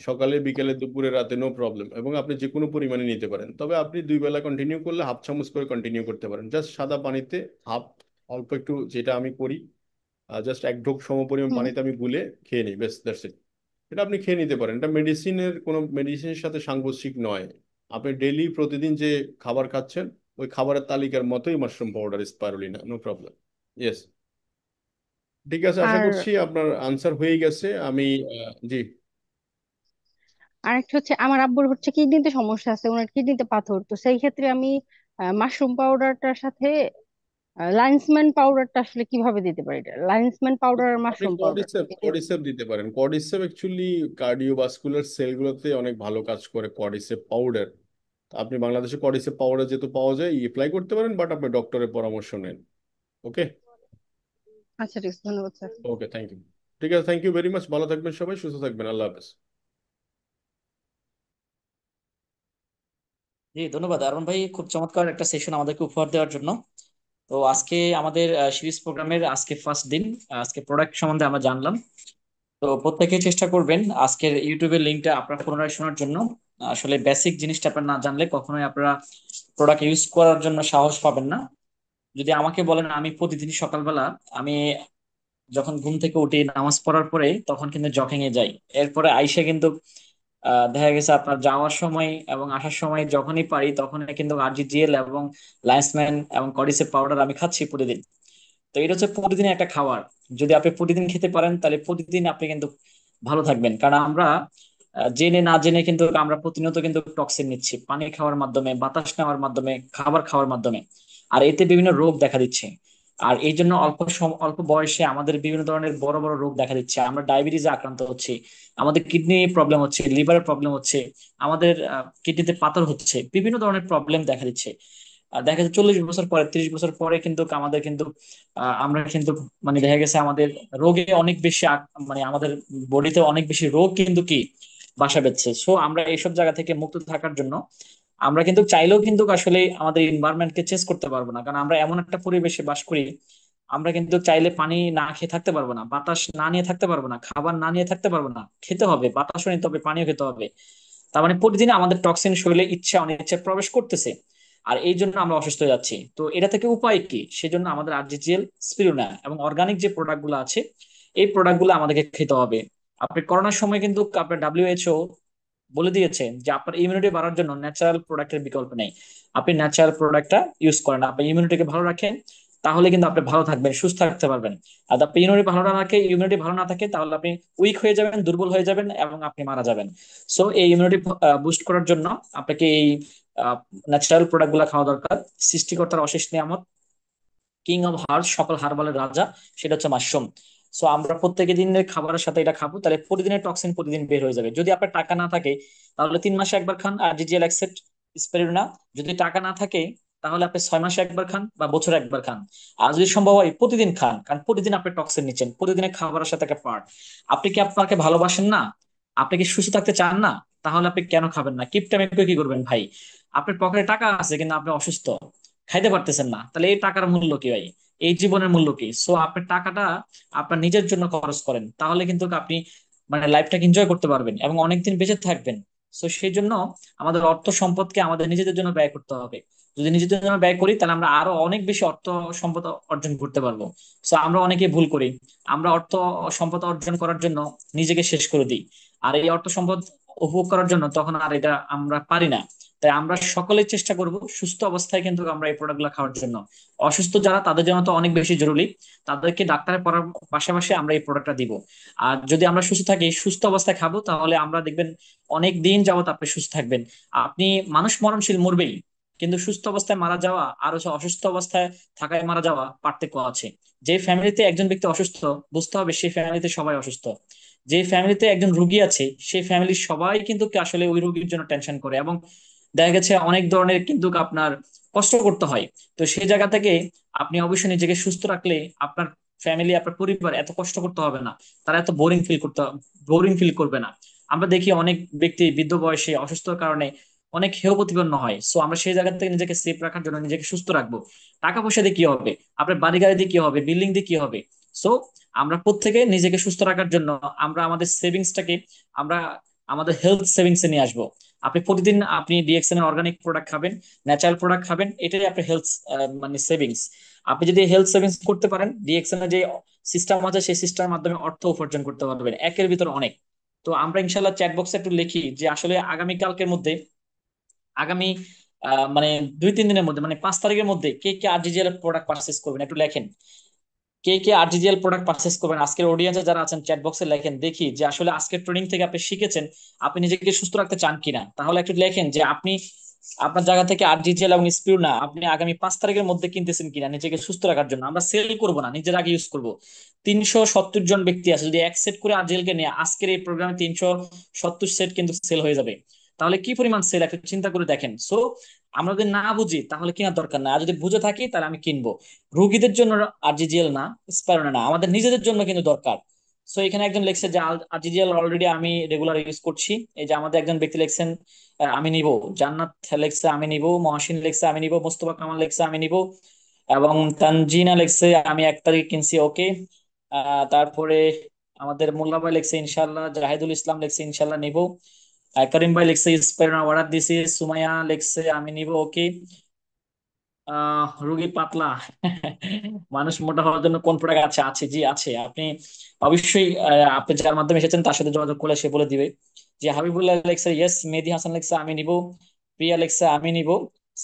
A: সকালে বিকেলে দুপুরে রাতে, নো প্রবলেম, এবং আপনি যে কোনো পরিমাণে নিতে পারেন। তবে আপনি 2 বেলা কন্টিনিউ করলে হাফ চামচ করে কন্টিনিউ করতে পারেন, জাস্ট সাদা পানিতে হাফ, অল্প একটু, যেটা আমি করি, জাস্ট এক ঢোক সম পরিমাণ
E: হুম।
A: পানিতে আমি গুলে খেয়ে নিই, বেশ, দ্যাটস ইট। এটা আপনি খেয়ে নিতে পারেন, এটা মেডিসিনের, কোনো মেডিসিনের সাথে সাংঘর্ষিক নয়। আপনি ডেইলি প্রতিদিন যে খাবার খাচ্ছেন ওই খাবারের তালিকার মতোই mushroom powder, spirulina, no problem. Yes. ঠিক আছে, আশা
E: আর
A: করছি আপনার আনসার হয়ে গেছে। আমি জি।
E: আরেকটা হচ্ছে আমার আব্বুর হচ্ছে কিডনিতে সমস্যা আছে, ওনার কিডনিতে পাথর। তো সেই ক্ষেত্রে আমি মাশরুম পাউডারটার সাথে লাইন্সম্যান পাউডারটা আসলে কিভাবে দিতে পারি? লাইন্সম্যান পাউডার আর
A: আপনি
E: মাশরুম পাউডার
A: কর্ডিসেপ, কর্ডিসেপ দিতে পারেন। কর্ডিসেপ অ্যাকচুয়ালি কার্ডিওভাস্কুলার সেলগুলোতে অনেক ভালো কাজ করে, কর্ডিসেপ পাউডার। আপনি বাংলাদেশে কর্ডিসেপ পাউডার যেহেতু পাওয়া যায়, অ্যাপ্লাই করতে পারেন, বাট আপনি ডক্টরের পরামর্শ নেন। ওকে।
E: আচ্ছা ঠিক আছে, ধন্যবাদ স্যার।
A: Okay, thank you. ঠিক আছে, থ্যাংক ইউ ভেরি মাচ, ভালো থাকবেন সবাই, সুস্থ থাকবেন, আল্লাহ হাফেজ।
F: জি ধন্যবাদ আরমান ভাই, খুব চমৎকার একটা সেশন আমাদেরকে উপহার দেওয়ার জন্য। তো আজকে আমাদের সিরিজ প্রোগ্রামের আজকে ফার্স্ট দিন, আজকে প্রোডাক্ট সম্বন্ধে আমরা জানলাম। তো প্রত্যেকে চেষ্টা করবেন আজকের ইউটিউবের লিঙ্কটা আপনার পুনরায় শোনার জন্য। আসলে বেসিক জিনিসটা আপনার না জানলে কখনোই আপনারা প্রোডাক্ট ইউজ করার জন্য সাহস পাবেন না। যদি আমাকে বলেন, আমি প্রতিদিন সকালবেলা আমি যখন ঘুম থেকে উঠি নামাজ পড়ার পরে তখন কিন্তু জগিং এ যাই। এরপরে আইসে কিন্তু দেখা গেছে আপনার যাওয়ার সময় এবং আসার সময় যখনই পারি তখনই কিন্তু আরজিজিএল এবং লাইন্সম্যান এবং কডিসেপ পাউডার আমি খাচ্ছি প্রতিদিন। তো এটা হচ্ছে প্রতিদিনের একটা খাবার। যদি আপনি প্রতিদিন খেতে পারেন তাহলে প্রতিদিন আপনি কিন্তু ভালো থাকবেন। কারণ আমরা জেনে না জেনে কিন্তু আমরা প্রতিনিয়ত কিন্তু টক্সিন নিচ্ছি পানি খাওয়ার মাধ্যমে, বাতাস নেওয়ার মাধ্যমে, খাবার খাওয়ার মাধ্যমে। আর এতে বিভিন্ন রোগ দেখা দিচ্ছে। আর এই জন্য অল্প বয়সে আমাদের বিভিন্ন ধরনের বড় বড় রোগ দেখা দিচ্ছে। আমরা ডায়াবেটিসে আক্রান্ত হচ্ছি, আমাদের কিডনি প্রবলেম হচ্ছে, লিভারের প্রবলেম হচ্ছে, আমাদের কিডনিতে পাথর হচ্ছে, বিভিন্ন ধরনের প্রবলেম দেখা দিচ্ছে। দেখা যাচ্ছে 40 বছর পরে, 30 বছর পরে কিন্তু আমাদের কিন্তু আমরা কিন্তু মানে দেখা গেছে আমাদের রোগে অনেক বেশি মানে আমাদের বডিতে অনেক বেশি রোগ কিন্তু কি বাসা বেঁধছে। সো আমরা এইসব জায়গা থেকে মুক্ত থাকার জন্য আমরা কিন্তু চাইলেও কিন্তু আসলে আমাদের এনভায়রনমেন্টকে চেঞ্জ করতে পারবো না। কারণ আমরা এমন একটা পরিবেশে বাস করি, আমরা কিন্তু চাইলে পানি না খেয়ে থাকতে পারবো না, বাতাস না নিয়ে থাকতে পারবো না, খাবার না নিয়ে থাকতে পারবো না। খেতে হবে, বাতাসও নিতে হবে, পানিও খেতে হবে। তার মানে প্রতিদিন আমাদের টক্সিন শরীরে ইচ্ছা অনিচ্ছায় প্রবেশ করতেছে। আর এই জন্য আমরা অসুস্থ হয়ে যাচ্ছি। তো এটা থেকে উপায় কি? সেজন্য আমাদের আরজিজিএল, স্পিরুলিনা এবং অর্গানিক যে প্রোডাক্ট গুলো আছে এই প্রোডাক্ট গুলো আমাদেরকে খেতে হবে। আপনি করোনার সময় কিন্তু আপনার WHO বলে দিয়েছে যে আপনার ইমিউনিটি বাড়ার জন্য ন্যাচারাল প্রোডাক্টের বিকল্প নেই। আপনি ন্যাচারাল প্রোডাক্টটা ইউজ করেন, আপনি ইমিউনিটিকে ভালো রাখেন, তাহলে কিন্তু আপনি ভালো থাকবেন, সুস্থ থাকতে পারবেন। আর আপনি ইমিউনিটি ভালো না থাকে তাহলে আপনি উইক হয়ে যাবেন, দুর্বল হয়ে যাবেন এবং আপনি মারা যাবেন। সো এই ইমিউনিটি বুস্ট করার জন্য আপনাকে এই ন্যাচারাল প্রোডাক্ট গুলা খাওয়া দরকার। সৃষ্টিকর্তার অশেষ নিয়ামত, কিং অফ হার্বস, সকল হার্বালের রাজা, সেটা হচ্ছে মাশরুম। সো আমরা প্রত্যেকের দিনের খাবারের সাথে এটা খাবো, তাহলে প্রতিদিনের টক্সিন প্রতিদিন বের হয়ে যাবে। যদি আপনার টাকা না থাকে তাহলে 3 মাসে একবার খান আর জিজিএল অ্যাকসেপ্ট, স্পিরুলিনা। যদি টাকা না থাকে তাহলে আপনি 6 মাসে একবার খান বা বছরে একবার খান। আর যদি সম্ভব হয় প্রতিদিন খান, কারণ প্রতিদিন আপনি টক্সিন নিচ্ছেন, প্রতিদিনের খাবারের সাথে একটা পার্ট। আপনি কি আপনাকে ভালোবাসেন না? আপনি কি সুস্থ থাকতে চান না? তাহলে আপনি কেন খাবেন না? কিপটামি করে কি করবেন ভাই? আপনার পকেটে টাকা আছে কিন্তু আপনি অসুস্থ, খাইতে পারতেছেন না, তাহলে এই টাকার মূল্য কি ভাই? এই জীবনের মূল্য কি? সো আপনি টাকাটা আপনার নিজের জন্য খরচ করেন, তাহলে কিন্তু আপনি মানে লাইফটাকে এনজয় করতে পারবেন এবং অনেকদিন বেঁচে থাকবেন। সো সেই জন্য আমাদের অর্থ সম্পদকে আমাদের নিজেদের জন্য ব্যয় করতে হবে। যদি নিজেদের জন্য ব্যয় করি তাহলে আমরা আরো অনেক বেশি অর্থ সম্পদ অর্জন করতে পারবো। সো আমরা অনেকে ভুল করি, আমরা অর্থ সম্পদ অর্জন করার জন্য নিজেকে শেষ করে দিই, আর এই অর্থ সম্পদ উপভোগ করার জন্য তখন আর এটা আমরা পারি না। তাই আমরা সকলেই চেষ্টা করব সুস্থ অবস্থায় কিন্তু আমরা এই প্রোডাক্টগুলো খাওয়ার জন্য। অসুস্থ যারা তাদের জন্য তো অনেক বেশি জরুরি, তাদেরকে ডাক্তারের পরার পাশাপাশি আমরা এই প্রোডাক্টটা দিব। আর যদি আমরা সুস্থ থাকি, সুস্থ অবস্থায় খাবো, তাহলে আমরা দেখবেন অনেক দিন যাবত আপনি সুস্থ থাকবেন। আপনি, মানুষ মরণশীল মরবেই, কিন্তু সুস্থ অবস্থায় মারা যাওয়া আর হচ্ছে অসুস্থ অবস্থায় থাকায় মারা যাওয়া পার্থক্য আছে। যে ফ্যামিলিতে একজন ব্যক্তি অসুস্থ, বুঝতে হবে সেই ফ্যামিলিতে সবাই অসুস্থ। যে ফ্যামিলিতে একজন রুগী আছে সেই ফ্যামিলির সবাই কিন্তু আসলে ওই রোগীর জন্য টেনশন করে, এবং দেখা গেছে অনেক ধরনের কিন্তু আপনার কষ্ট করতে হয়। তো সেই জায়গা থেকে আপনি অবশ্যই নিজেকে সুস্থ রাখলে আপনার ফ্যামিলি, আপনার পরিবার এত কষ্ট করতে হবে না, তারা এত বোরিং ফিল করবে না। আমরা দেখি অনেক ব্যক্তি বৃদ্ধ বয়সে অসুস্থতার কারণে অনেক হেয় প্রতিপন্ন হয়। সো আমরা সেই জায়গা থেকে নিজেকে সেফ রাখার জন্য নিজেকে সুস্থ রাখবো। টাকা পয়সা দিয়ে কি হবে, আপনার বাড়ি গাড়ি দিয়ে কি হবে, বিল্ডিং দিয়ে কি হবে? সো আমরা প্রত্যেকে নিজেকে সুস্থ রাখার জন্য আমরা আমাদের সেভিংসটাকে আমরা আমাদের হেলথ সেভিংস এ নিয়ে আসবো। আপনি প্রতিদিন আপনি ডিএক্সএন এর অর্গানিক প্রোডাক্ট খাবেন, ন্যাচারাল প্রোডাক্ট খাবেন, এটাই আপনার হেলথ মানে সেভিংস। আপনি যদি হেলথ সেভিংস করতে পারেন, ডিএক্সএন এর যে সিস্টেম আছে সেই সিস্টেমের মাধ্যমে অর্থ উপার্জন করতে পারবেন একের ভিতর অনেক। তো আমরা ইনশাল্লাহ চ্যাট বক্সে একটু লিখি যে আসলে আগামী কালকের মধ্যে, আগামী মানে 2-3 দিনের মধ্যে, মানে 5 তারিখের মধ্যে কে কে আরজিজিএল প্রোডাক্ট পারচেস করবেন একটু লেখেন। কে কে আরজিজিএল প্রোডাক্ট পারচেস করবেন আজকের অডিয়েন্সে যারা আছেন চ্যাট বক্সে লেখেন, দেখি যে আসলে আজকের ট্রেনিং থেকে আপনি শিখেছেন, আপনি নিজেকে সুস্থ রাখতে চান কিনা। তাহলে একটু লেখেন যে আপনি আপনার জায়গা থেকে আরজিজিএল এবং স্পিরুলিনা আপনি আগামী 5 তারিখের মধ্যে কিনতেছেন কিনা নিজেকে সুস্থ রাখার জন্য। আমরা সেল করব না, নিজের আগে ইউজ করব। 370 জন ব্যক্তি আছে, যদি এক সেট করে আরজিএল কে নিয়ে আজকের এই প্রোগ্রামে 370 সেট কিন্তু সেল হয়ে যাবে। তাহলে কি পরিমাণ সেল একটু চিন্তা করে দেখেন। সো আমরা যদি না বুঝি তাহলে কেনার দরকার নাই, আর যদি বুঝে থাকি তাহলে আমি কিনবো। রুগীদের জন্য আরজিজিএল না, স্পাইরোনা না, আমাদের নিজেদের জন্য কিন্তু দরকার। সো এখানে একজন লিখছে যে আরজিজিএল অলরেডি আমি রেগুলার ইউজ করছি। এই যে আমাদের একজন ব্যক্তি লিখছেন আমি নিব। জান্নাত লেখছে আমি নিব, মহসিন লেখছে আমি নিব, মোস্তফা কামাল লেখছে আমি নিব, এবং তানজিনা লেখছে আমি 1 তারিখ কিনছি, ওকে। তারপরে আমাদের মোল্লা ভাই লেখছে ইনশাল্লাহ, জাহিদুল ইসলাম লেখছে ইনশাল্লাহ নিব, করিম ভাই লেখছে স্পাইরোনা অর্ডার দিছি, সুমাইয়া লেখছে আমি নিব, ওকে। রোগী পাতলা মানুষ মোটা হওয়ার জন্য কোন প্রোডাক্ট আছে? আছে, জি আছে। আপনি অবশ্যই আপনি যার মাধ্যমে এসেছেন তার সাথে যোগাযোগ করলে সে বলে দিবে। যে হাবিবুল্লাহ লেখছে ইয়েস, মেহেদী হাসান লেখছে আমি নিব, প্রিয়া লেখছে আমি নিব,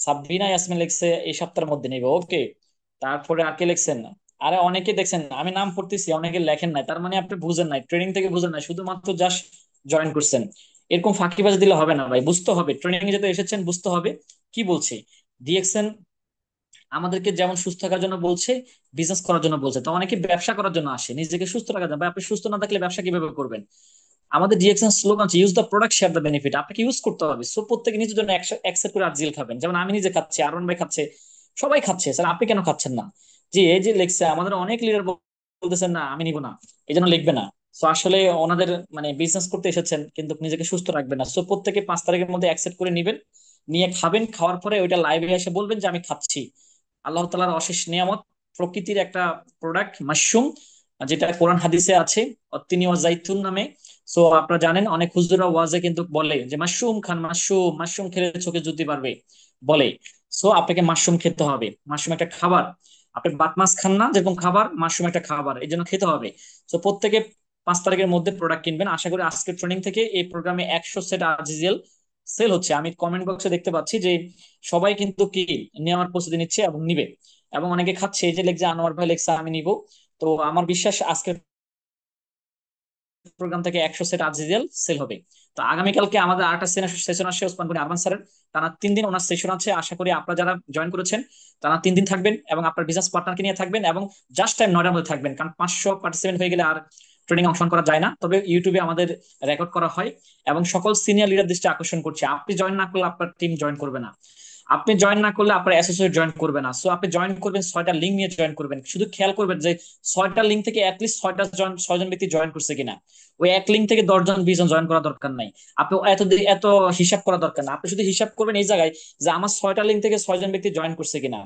F: সাবরিনা ইয়াসমিন লেখছে এই সপ্তাহের মধ্যে নিব, ওকে। তারপরে আর কে লেখছেন? আরে অনেকে দেখছেন আমি নাম পড়তেছি, অনেকে লেখেন নাই, তার মানে আপনি বুঝেন নাই, ট্রেনিং থেকে বুঝেন নাই, শুধুমাত্র জাস্ট জয়েন করছেন। এরকম ফাঁকিবাজ দিলে হবে না ভাই, বুঝতে হবে ট্রেনিং এ যেতে এসেছেন, বুঝতে হবে কি বলছি। ডিএক্সএন আমাদেরকে যেমন সুস্থ থাকার জন্য বলছে, বিজনেস করার জন্য বলছে, তো অনেকে ব্যবসা করার জন্য আসে, নিজেকে সুস্থ রাখার জন্য। ভাই আপনি সুস্থ না থাকলে ব্যবসা কিভাবে করবেন? আমাদের ডিএক্সএন স্লোগান আছে use the product share the benefit, আপনাকে ইউজ করতে হবে। সো প্রত্যেকে নিজের জন্য একসেপ্ট করে আরজিএল খাবেন, যেমন আমি নিজে খাচ্ছি, আরমান ভাই খাচ্ছে, সবাই খাচ্ছে, স্যার আপনি কেন খাচ্ছেন না? জি এই যে লেখছে আমাদের অনেক লিডার বলতেছেন না আমি নিব না, এই জন্য লিখবে না। সো আসলে ওনাদের মানে বিজনেস করতে এসেছেন কিন্তু নিজেকে সুস্থ রাখবেন না। সো প্রত্যেকে 5 তারিখের মধ্যে অ্যাকসেপ্ট করে নিবেন, নিয়ে খাবেন, খাওয়ার পরে ওইটা লাইভে এসে বলবেন যে আমি খাচ্ছি। আল্লাহ তাআলার অশেষ নিয়ামত, প্রকৃতির একটা প্রোডাক্ট মাশরুম, যেটা কোরআন হাদিসে আছে অত্তিনি ওয়া জাইতুন নামে। সো আপনারা জানেন অনেক হুজুররা ওয়াজে কিন্তু বলে যে মাশরুম খান, মাশরুম মাশরুম খেলে চোখে জ্যোতি বাড়বে বলে। সো আপনাকে মাশরুম খেতে হবে, মাশরুম একটা খাবার। আপনি বাত মাছ খান না যেরকম খাবার, মাশরুম একটা খাবার, এই জন্য খেতে হবে। তো প্রত্যেকে 5 তারিখের মধ্যে প্রোডাক্ট কিনবেন। আশা করি আজকের ট্রেনিং থেকে এই প্রোগ্রামে 100 সেট আরজিএল সেল হচ্ছে। আমি কমেন্ট বক্সে দেখতে পাচ্ছি যে সবাই কিন্তু কি নেওয়ার প্রস্তুতি নিচ্ছে এবং নিবে, এবং অনেকে খাচ্ছে। এই যে লেখছে আনোয়ার ভাই লেখছে আমি নিব। তো আমার বিশ্বাস আজকের প্রোগ্রাম থেকে 100 সেট আরজিএল সেল হবে। তো আগামীকালকে আমাদের আরেকটা সেশন আসছে ওসমান গনি আরমান স্যারের, টানা 3 দিন ওনার সেশন আছে। আশা করি আপনারা যারা জয়েন করেছেন টানা 3 দিন থাকবেন এবং আপনার বিজনেস পার্টনারকে নিয়ে থাকবেন, এবং জাস্ট টাইম 9টার মধ্যে থাকবেন, কারণ 500 পার্টিসিপেন্ট হয়ে গেলে আর ট্রেনিং অংশগ্রহণ করা যায় না, তবে ইউটিউবে আমাদের রেকর্ড করা হয়। এবং সকল সিনিয়র লিডার দৃষ্টি আকর্ষণ করছে, আপনি জয়েন না করলে আপনার টিম জয়েন করবে না, আপনি জয়েন না করলে আপনার অ্যাসোসিয়েট জয়েন করবে না। সো আপনি জয়েন করবেন 6টা লিঙ্ক নিয়ে জয়েন করবেন। শুধু খেয়াল করবেন যে 6টা লিঙ্ক থেকে অ্যাটলিস্ট 6জন ব্যক্তি জয়েন করছে কিনা। ওই এক লিঙ্ক থেকে 10জন 20জন জয়েন করা দরকার নাই। আপনি এত হিসাব করা দরকার না, আপনি শুধু হিসাব করবেন এই জায়গায় যে আমার 6টা লিঙ্ক থেকে 6জন ব্যক্তি জয়েন করছে কিনা,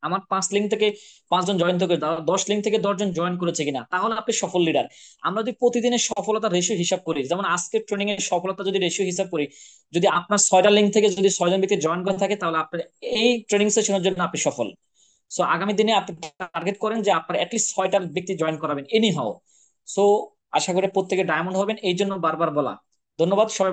F: আমার 5 লিঙ্ক থেকে 5জন জয়েন থেকে 10 লিঙ্ক থেকে 10জন জয়েন করেছে কিনা, তাহলে আপনি সফল লিডার। আমরা যদি প্রতিদিনের সফলতা রেশিও হিসাব করি, যেমন আজকের ট্রেনিং এর সফলতা যদি রেশিও হিসাব করি, যদি আপনার 6টা লিঙ্ক থেকে যদি 6জন ব্যক্তি জয়েন করে থাকে, তাহলে আপনার এই ট্রেনিং সেশনের জন্য আপনি সফল। সো আগামী দিনে আপনি টার্গেট করেন যে আপনার অ্যাটলিস্ট 6টা ব্যক্তি জয়েন করাবেন এনি হাও। সো আশা করি প্রত্যেকে ডায়মন্ড হবেন, এই জন্য বারবার বলা। ধন্যবাদ সবাই।